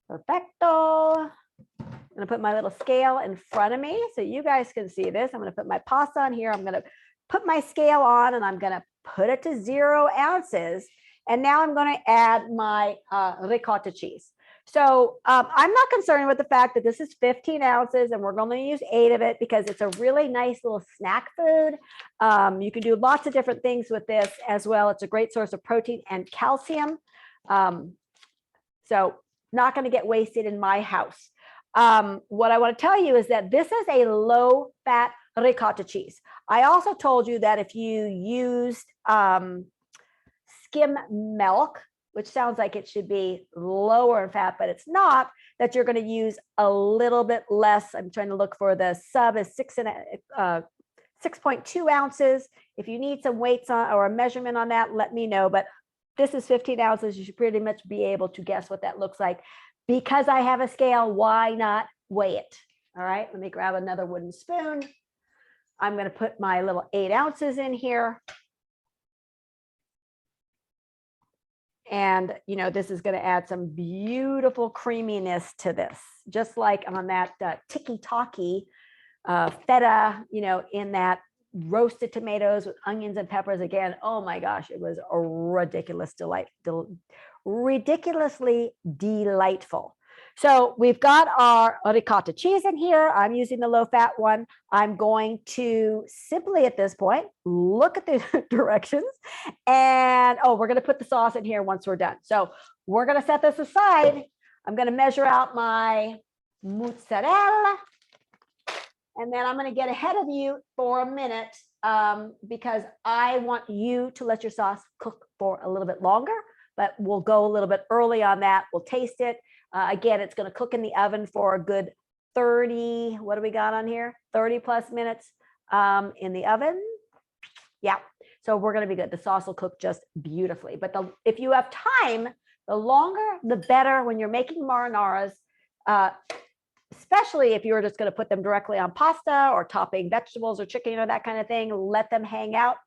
Perfecto. I'm going to put my little scale in front of me so you guys can see this. I'm going to put my pasta on here. I'm going to put my scale on and I'm going to put it to 0 ounces. And now I'm going to add my ricotta cheese. So I'm not concerned with the fact that this is 15 ounces and we're going to use 8 of it because it's a really nice little snack food. You can do lots of different things with this as well. It's a great source of protein and calcium. So not going to get wasted in my house. What I want to tell you is that this is a low fat ricotta cheese. I also told you that if you used skim milk, which sounds like it should be lower in fat, but it's not, that you're going to use a little bit less. I'm trying to look for the sub is 6.2 ounces. If you need some weights on or a measurement on that, let me know. But this is 15 ounces. You should pretty much be able to guess what that looks like. Because I have a scale, why not weigh it? All right, let me grab another wooden spoon. I'm going to put my little 8 ounces in here. And, this is going to add some beautiful creaminess to this, just like on that tiki-taki feta, in that roasted tomatoes with onions and peppers. Again, oh my gosh, it was a ridiculously delightful. So we've got our ricotta cheese in here. I'm using the low fat one. I'm going to simply at this point, look at the directions and, we're going to put the sauce in here once we're done. So we're going to set this aside. I'm going to measure out my mozzarella and then I'm going to get ahead of you for a minute because I want you to let your sauce cook for a little bit longer, but we'll go a little bit early on that. We'll taste it. Again, it's going to cook in the oven for a good 30, what do we got on here? 30 plus minutes in the oven. Yeah, so we're going to be good. The sauce will cook just beautifully. But if you have time, the longer, the better when you're making marinaras, especially if you're just going to put them directly on pasta or topping vegetables or chicken or that kind of thing, let them hang out.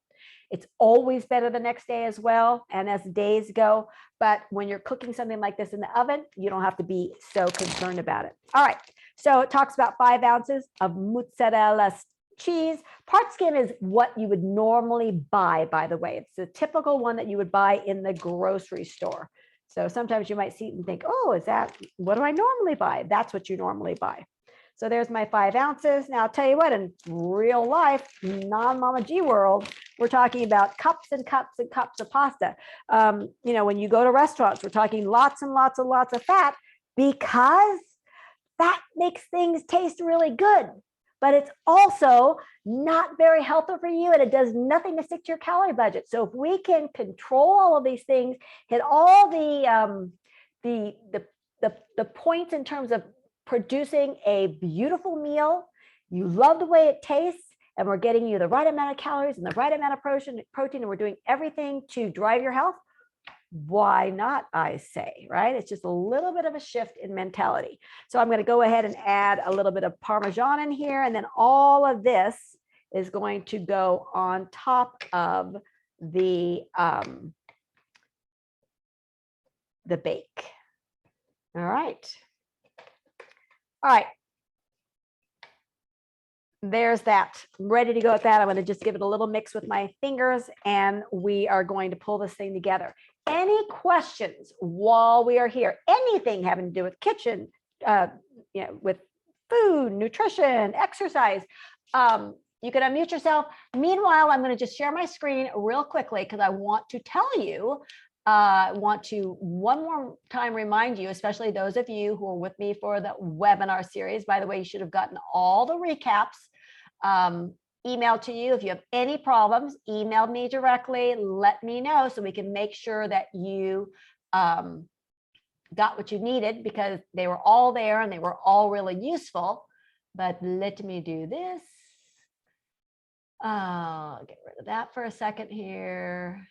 It's always better the next day as well. And as days go, but when you're cooking something like this in the oven, you don't have to be so concerned about it. All right. So it talks about 5 ounces of mozzarella cheese. Part skim is what you would normally buy, by the way. It's the typical one that you would buy in the grocery store. So sometimes you might see it and think, oh, is that, what do I normally buy? That's what you normally buy. So there's my 5 ounces. Now I'll tell you what, in real life, non-Mama G world, we're talking about cups and cups and cups of pasta. You know, when you go to restaurants, we're talking lots and lots and lots of fat, because that makes things taste really good. But it's also not very healthy for you, and it does nothing to stick to your calorie budget. So if we can control all of these things, hit all the points in terms of producing a beautiful meal, you love the way it tastes, and we're getting you the right amount of calories and the right amount of protein, and we're doing everything to drive your health, why not, I say, right? It's just a little bit of a shift in mentality. So I'm going to go ahead and add a little bit of Parmesan in here, and then all of this is going to go on top of the bake. All right. All right. There's that. I'm ready to go with that. I'm going to just give it a little mix with my fingers, and we are going to pull this thing together. Any questions while we are here? Anything having to do with kitchen, you know, with food, nutrition, exercise, you can unmute yourself. Meanwhile, I'm going to just share my screen real quickly, because I want to tell you, want to one more time remind you, especially those of you who are with me for the webinar series. By the way, you should have gotten all the recaps emailed to you. If you have any problems, email me directly, let me know, so we can make sure that you got what you needed, because they were all there and they were all really useful. But let me do this. I'll get rid of that for a second here.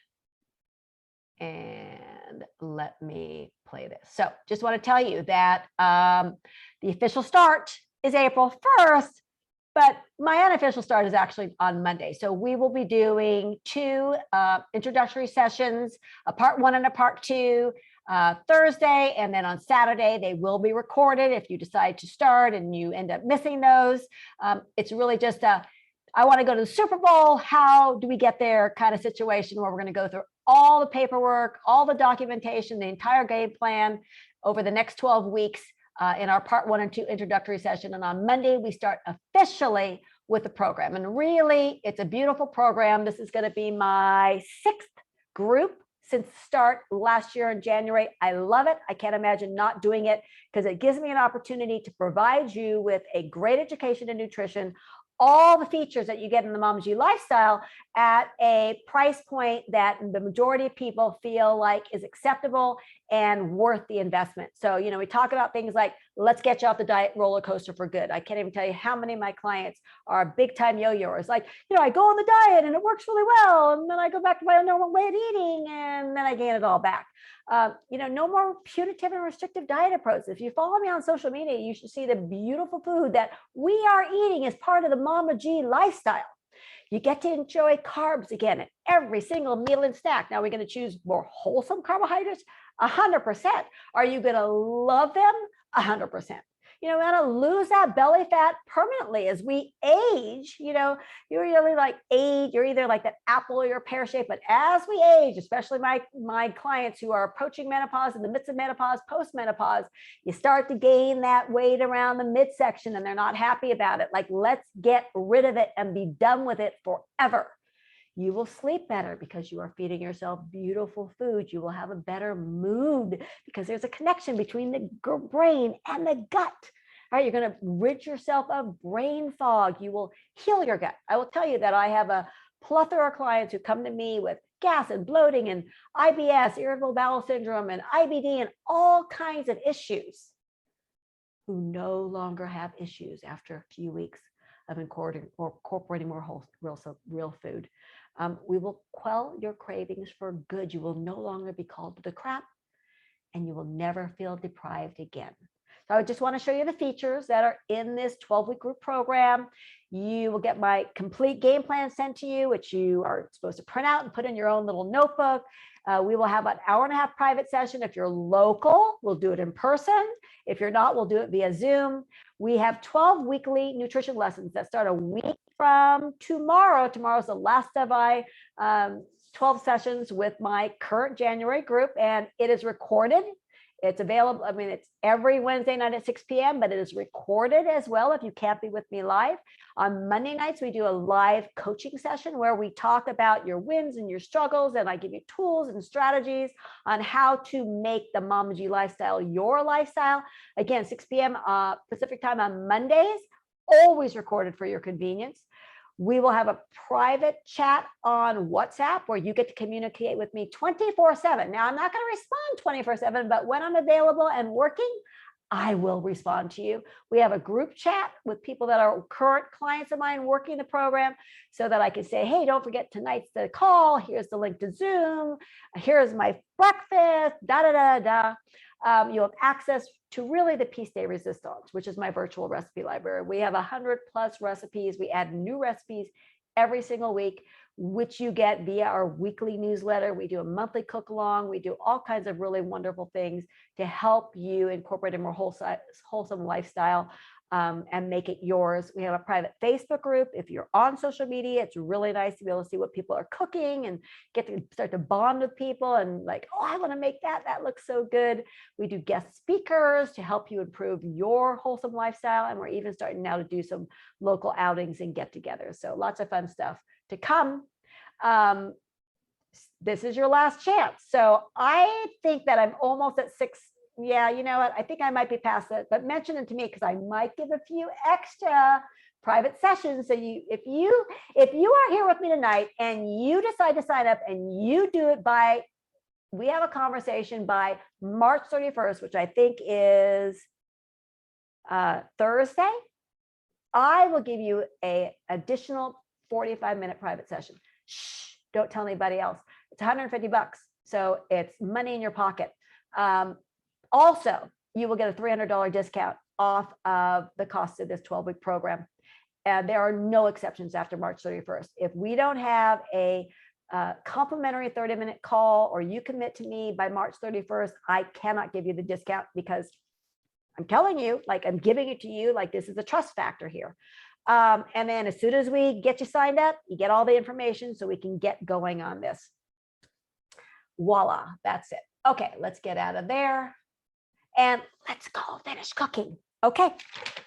And let me play this. So just want to tell you that the official start is April 1st, but my unofficial start is actually on Monday. So we will be doing 2 introductory sessions, a part 1 and a part 2, Thursday, and then on Saturday they will be recorded if you decide to start and you end up missing those. It's really just a, I want to go to the Super Bowl, how do we get there kind of situation, where we're going to go through all the paperwork, all the documentation, the entire game plan over the next 12 weeks in our part 1 and 2 introductory session. And on Monday, we start officially with the program. And really, it's a beautiful program. This is going to be my 6th group since start last year in January. I love it. I can't imagine not doing it, because it gives me an opportunity to provide you with a great education in nutrition, all the features that you get in the Mama G lifestyle at a price point that the majority of people feel like is acceptable and worth the investment. So, you know, we talk about things like, let's get you off the diet roller coaster for good. I can't even tell you how many of my clients are big time yo-yoers. Like, you know, I go on the diet and it works really well, and then I go back to my normal way of eating, and then I gain it all back. You know, no more punitive and restrictive diet approaches. If you follow me on social media, you should see the beautiful food that we are eating as part of the Mama G lifestyle. You get to enjoy carbs again at every single meal and snack. Now, we're going to choose more wholesome carbohydrates, 100%. Are you going to love them? 100%. You know, we're going to lose that belly fat permanently as we age. You know, you're really like age, you're either like that apple or you're pear shape, but as we age, especially my clients who are approaching menopause, in the midst of menopause, post-menopause, you start to gain that weight around the midsection and they're not happy about it. Like, let's get rid of it and be done with it forever. You will sleep better because you are feeding yourself beautiful food. You will have a better mood because there's a connection between the brain and the gut. All right, you're going to rid yourself of brain fog. You will heal your gut. I will tell you that I have a plethora of clients who come to me with gas and bloating and IBS, irritable bowel syndrome, and IBD, and all kinds of issues, who no longer have issues after a few weeks of incorporating more real food. We will quell your cravings for good. You will no longer be called to the crap, and you will never feel deprived again. So I just want to show you the features that are in this 12-week group program. You will get my complete game plan sent to you, which you are supposed to print out and put in your own little notebook. We will have an hour-and-a-half private session. If you're local, we'll do it in person. If you're not, we'll do it via Zoom. We have 12 weekly nutrition lessons that start a week from tomorrow. Tomorrow's the last of my 12 sessions with my current January group, and it is recorded. It's available. I mean, it's every Wednesday night at 6 p.m., but it is recorded as well if you can't be with me live. On Monday nights, we do a live coaching session where we talk about your wins and your struggles, and I give you tools and strategies on how to make the Mama G lifestyle your lifestyle. Again, 6 p.m. Pacific time on Mondays, always recorded for your convenience. We will have a private chat on WhatsApp where you get to communicate with me 24/7. Now, I'm not going to respond 24/7, but when I'm available and working, I will respond to you. We have a group chat with people that are current clients of mine working the program so that I can say, hey, don't forget tonight's the call. Here's the link to Zoom. Here's my breakfast, da, da, da, da. You'll have access to really the Piece de Resistance, which is my virtual recipe library. We have 100+ recipes. We add new recipes every single week, which you get via our weekly newsletter. We do a monthly cook along. We do all kinds of really wonderful things to help you incorporate a more wholesome lifestyle and make it yours. We have a private Facebook group. If you're on social media, it's really nice to be able to see what people are cooking and get to start to bond with people and like, oh, I want to make that. That looks so good. We do guest speakers to help you improve your wholesome lifestyle. And we're even starting now to do some local outings and get-togethers. So lots of fun stuff to come. This is your last chance. So I think that I'm almost at 6. Yeah, you know what? I think I might be past it, but mention it to me because I might give a few extra private sessions. So if you are here with me tonight and you decide to sign up and you do it by, we have a conversation by March 31st, which I think is Thursday, I will give you a additional 45-minute private session. Shh, don't tell anybody else. It's $150. So it's money in your pocket. Also, you will get a $300 discount off of the cost of this 12-week program. And there are no exceptions after March 31st. If we don't have a complimentary 30-minute call or you commit to me by March 31st, I cannot give you the discount because I'm telling you, like I'm giving it to you, like this is a trust factor here. And then as soon as we get you signed up, you get all the information so we can get going on this. Voila, that's it. Okay, let's get out of there. And let's go finish cooking. Okay,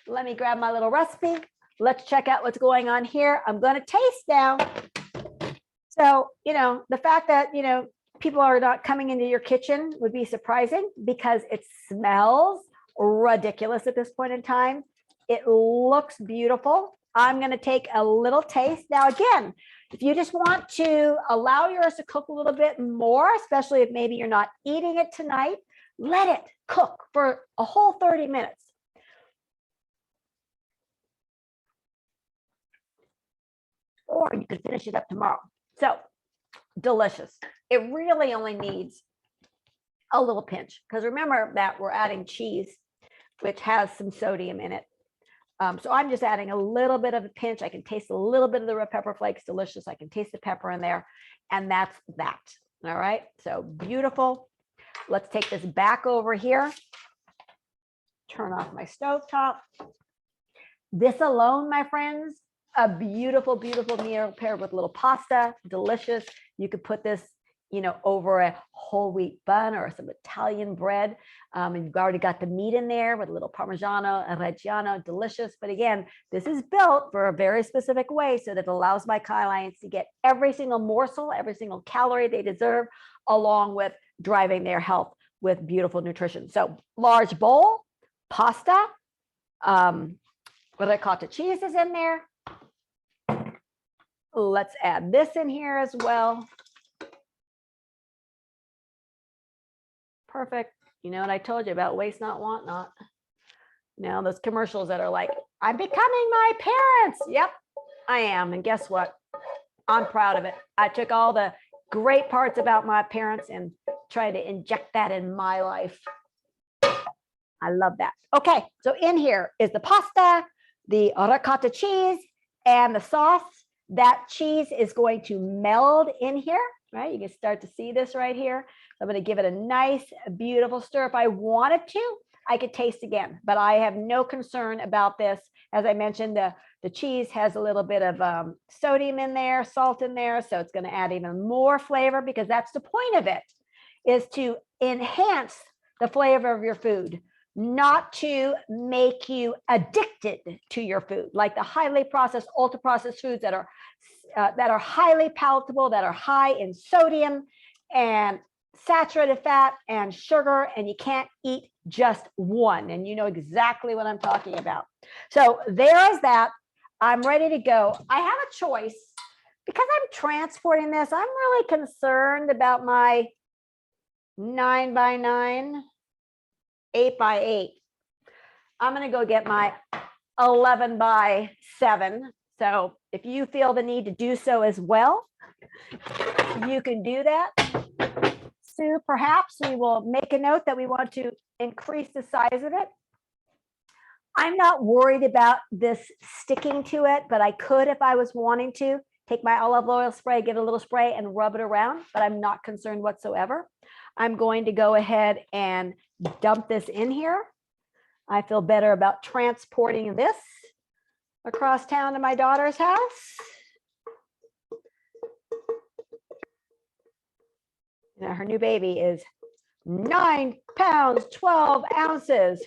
let me grab my little recipe. Let's check out what's going on here. I'm going to taste now. So, you know, the fact that, you know, people are not coming into your kitchen would be surprising because it smells ridiculous at this point in time. It looks beautiful. I'm going to take a little taste. Now, again, if you just want to allow yours to cook a little bit more, especially if maybe you're not eating it tonight, let it cook for a whole 30 minutes. Or you can finish it up tomorrow. So delicious. It really only needs a little pinch because remember that we're adding cheese, which has some sodium in it. So I'm just adding a little bit of a pinch. I can taste a little bit of the red pepper flakes, delicious. I can taste the pepper in there, and that's that. All right, so beautiful. Let's take this back over here. Turn off my stovetop. This alone, my friends, a beautiful, beautiful meal paired with a little pasta, delicious. You could put this, you know, over a whole wheat bun or some Italian bread. And you've already got the meat in there with a little Parmigiano and Reggiano, delicious. But again, this is built for a very specific way so that it allows my clients to get every single morsel, every single calorie they deserve, along with driving their health with beautiful nutrition. So large bowl, pasta, ricotta cheese is in there. Let's add this in here as well. Perfect. You know what I told you about waste not, want not. Now those commercials that are like, I'm becoming my parents. Yep, I am. And guess what? I'm proud of it. I took all the great parts about my parents and tried to inject that in my life. I love that. Okay, so in here is the pasta, the ricotta cheese, and the sauce. That cheese is going to meld in here, right? You can start to see this right here. So I'm going to give it a nice, beautiful stir. If I wanted to, I could taste again, but I have no concern about this. As I mentioned, the cheese has a little bit of sodium in there, salt in there, so it's going to add even more flavor because that's the point of it, is to enhance the flavor of your food, not to make you addicted to your food, like the highly processed, ultra processed foods that are highly palatable, that are high in sodium and saturated fat and sugar, and you can't eat just one. And you know exactly what I'm talking about. So there's that. I'm ready to go. I have a choice because I'm transporting this. I'm really concerned about my 9x9, 8x8. I'm going to go get my 11x7. So if you feel the need to do so as well, you can do that. Sue, perhaps we will make a note that we want to increase the size of it. I'm not worried about this sticking to it, but I could, if I was wanting to, take my olive oil spray, give it a little spray and rub it around, but I'm not concerned whatsoever. I'm going to go ahead and dump this in here. I feel better about transporting this across town to my daughter's house. Now her new baby is 9 pounds, 12 ounces.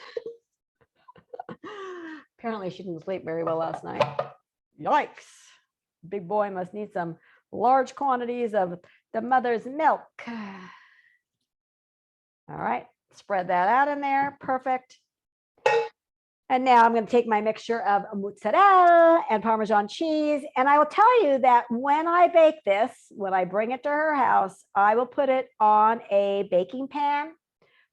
Apparently she didn't sleep very well last night. Yikes. Big boy must need some large quantities of the mother's milk. All right, spread that out in there. Perfect. And now I'm going to take my mixture of mozzarella and Parmesan cheese. And I will tell you that when I bake this, when I bring it to her house, I will put it on a baking pan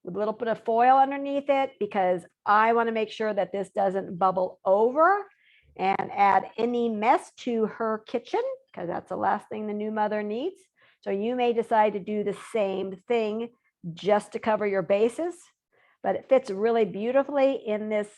with a little bit of foil underneath it because I want to make sure that this doesn't bubble over and add any mess to her kitchen, because that's the last thing the new mother needs. So you may decide to do the same thing just to cover your bases, but it fits really beautifully in this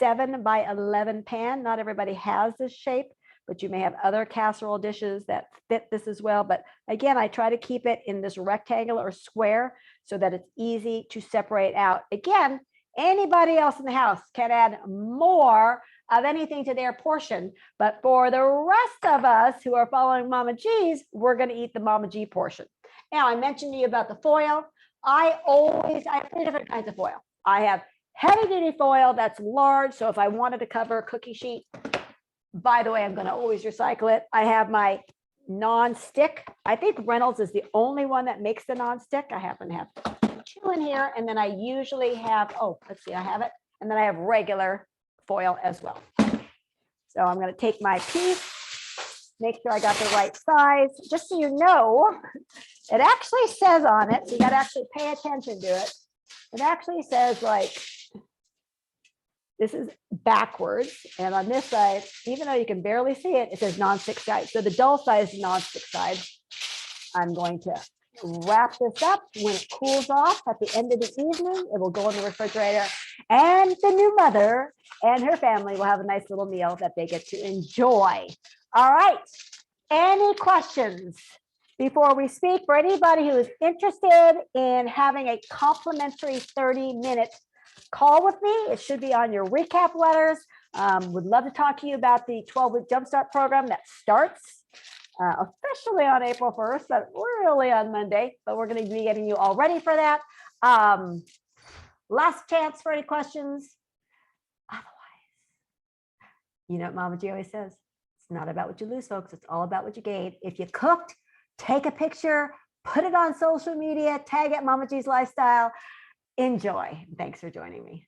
7x11 pan. Not everybody has this shape, but you may have other casserole dishes that fit this as well. But again, I try to keep it in this rectangle or square so that it's easy to separate out. Again, anybody else in the house can add more of anything to their portion, but for the rest of us who are following Mama G's, we're going to eat the Mama G portion. Now, I mentioned to you about the foil. I have 3 different kinds of foil. I have heavy duty foil that's large. So if I wanted to cover a cookie sheet, by the way, I'm going to always recycle it. I have my non-stick. I think Reynolds is the only one that makes the non-stick. I happen to have 2 in here. And then I usually have, oh, let's see, I have it. And then I have regular foil as well. So I'm going to take my piece, make sure I got the right size. Just so you know, it actually says on it, so you got to actually pay attention to it. It actually says like, this is backwards. And on this side, even though you can barely see it, it says non-stick side. So the dull side is non-stick side. I'm going to wrap this up. When it cools off at the end of the evening, it will go in the refrigerator, and the new mother and her family will have a nice little meal that they get to enjoy. All right. Any questions before we speak? For anybody who is interested in having a complimentary 30-minute call with me, it should be on your recap letters. Would love to talk to you about the 12-week Jumpstart program that starts officially on April 1st, but really on Monday, but we're going to be getting you all ready for that. Last chance for any questions. Otherwise, you know what Mama G always says, it's not about what you lose, folks. It's all about what you gain. If you cooked, take a picture, put it on social media, tag at Mama G's Lifestyle. Enjoy. Thanks for joining me.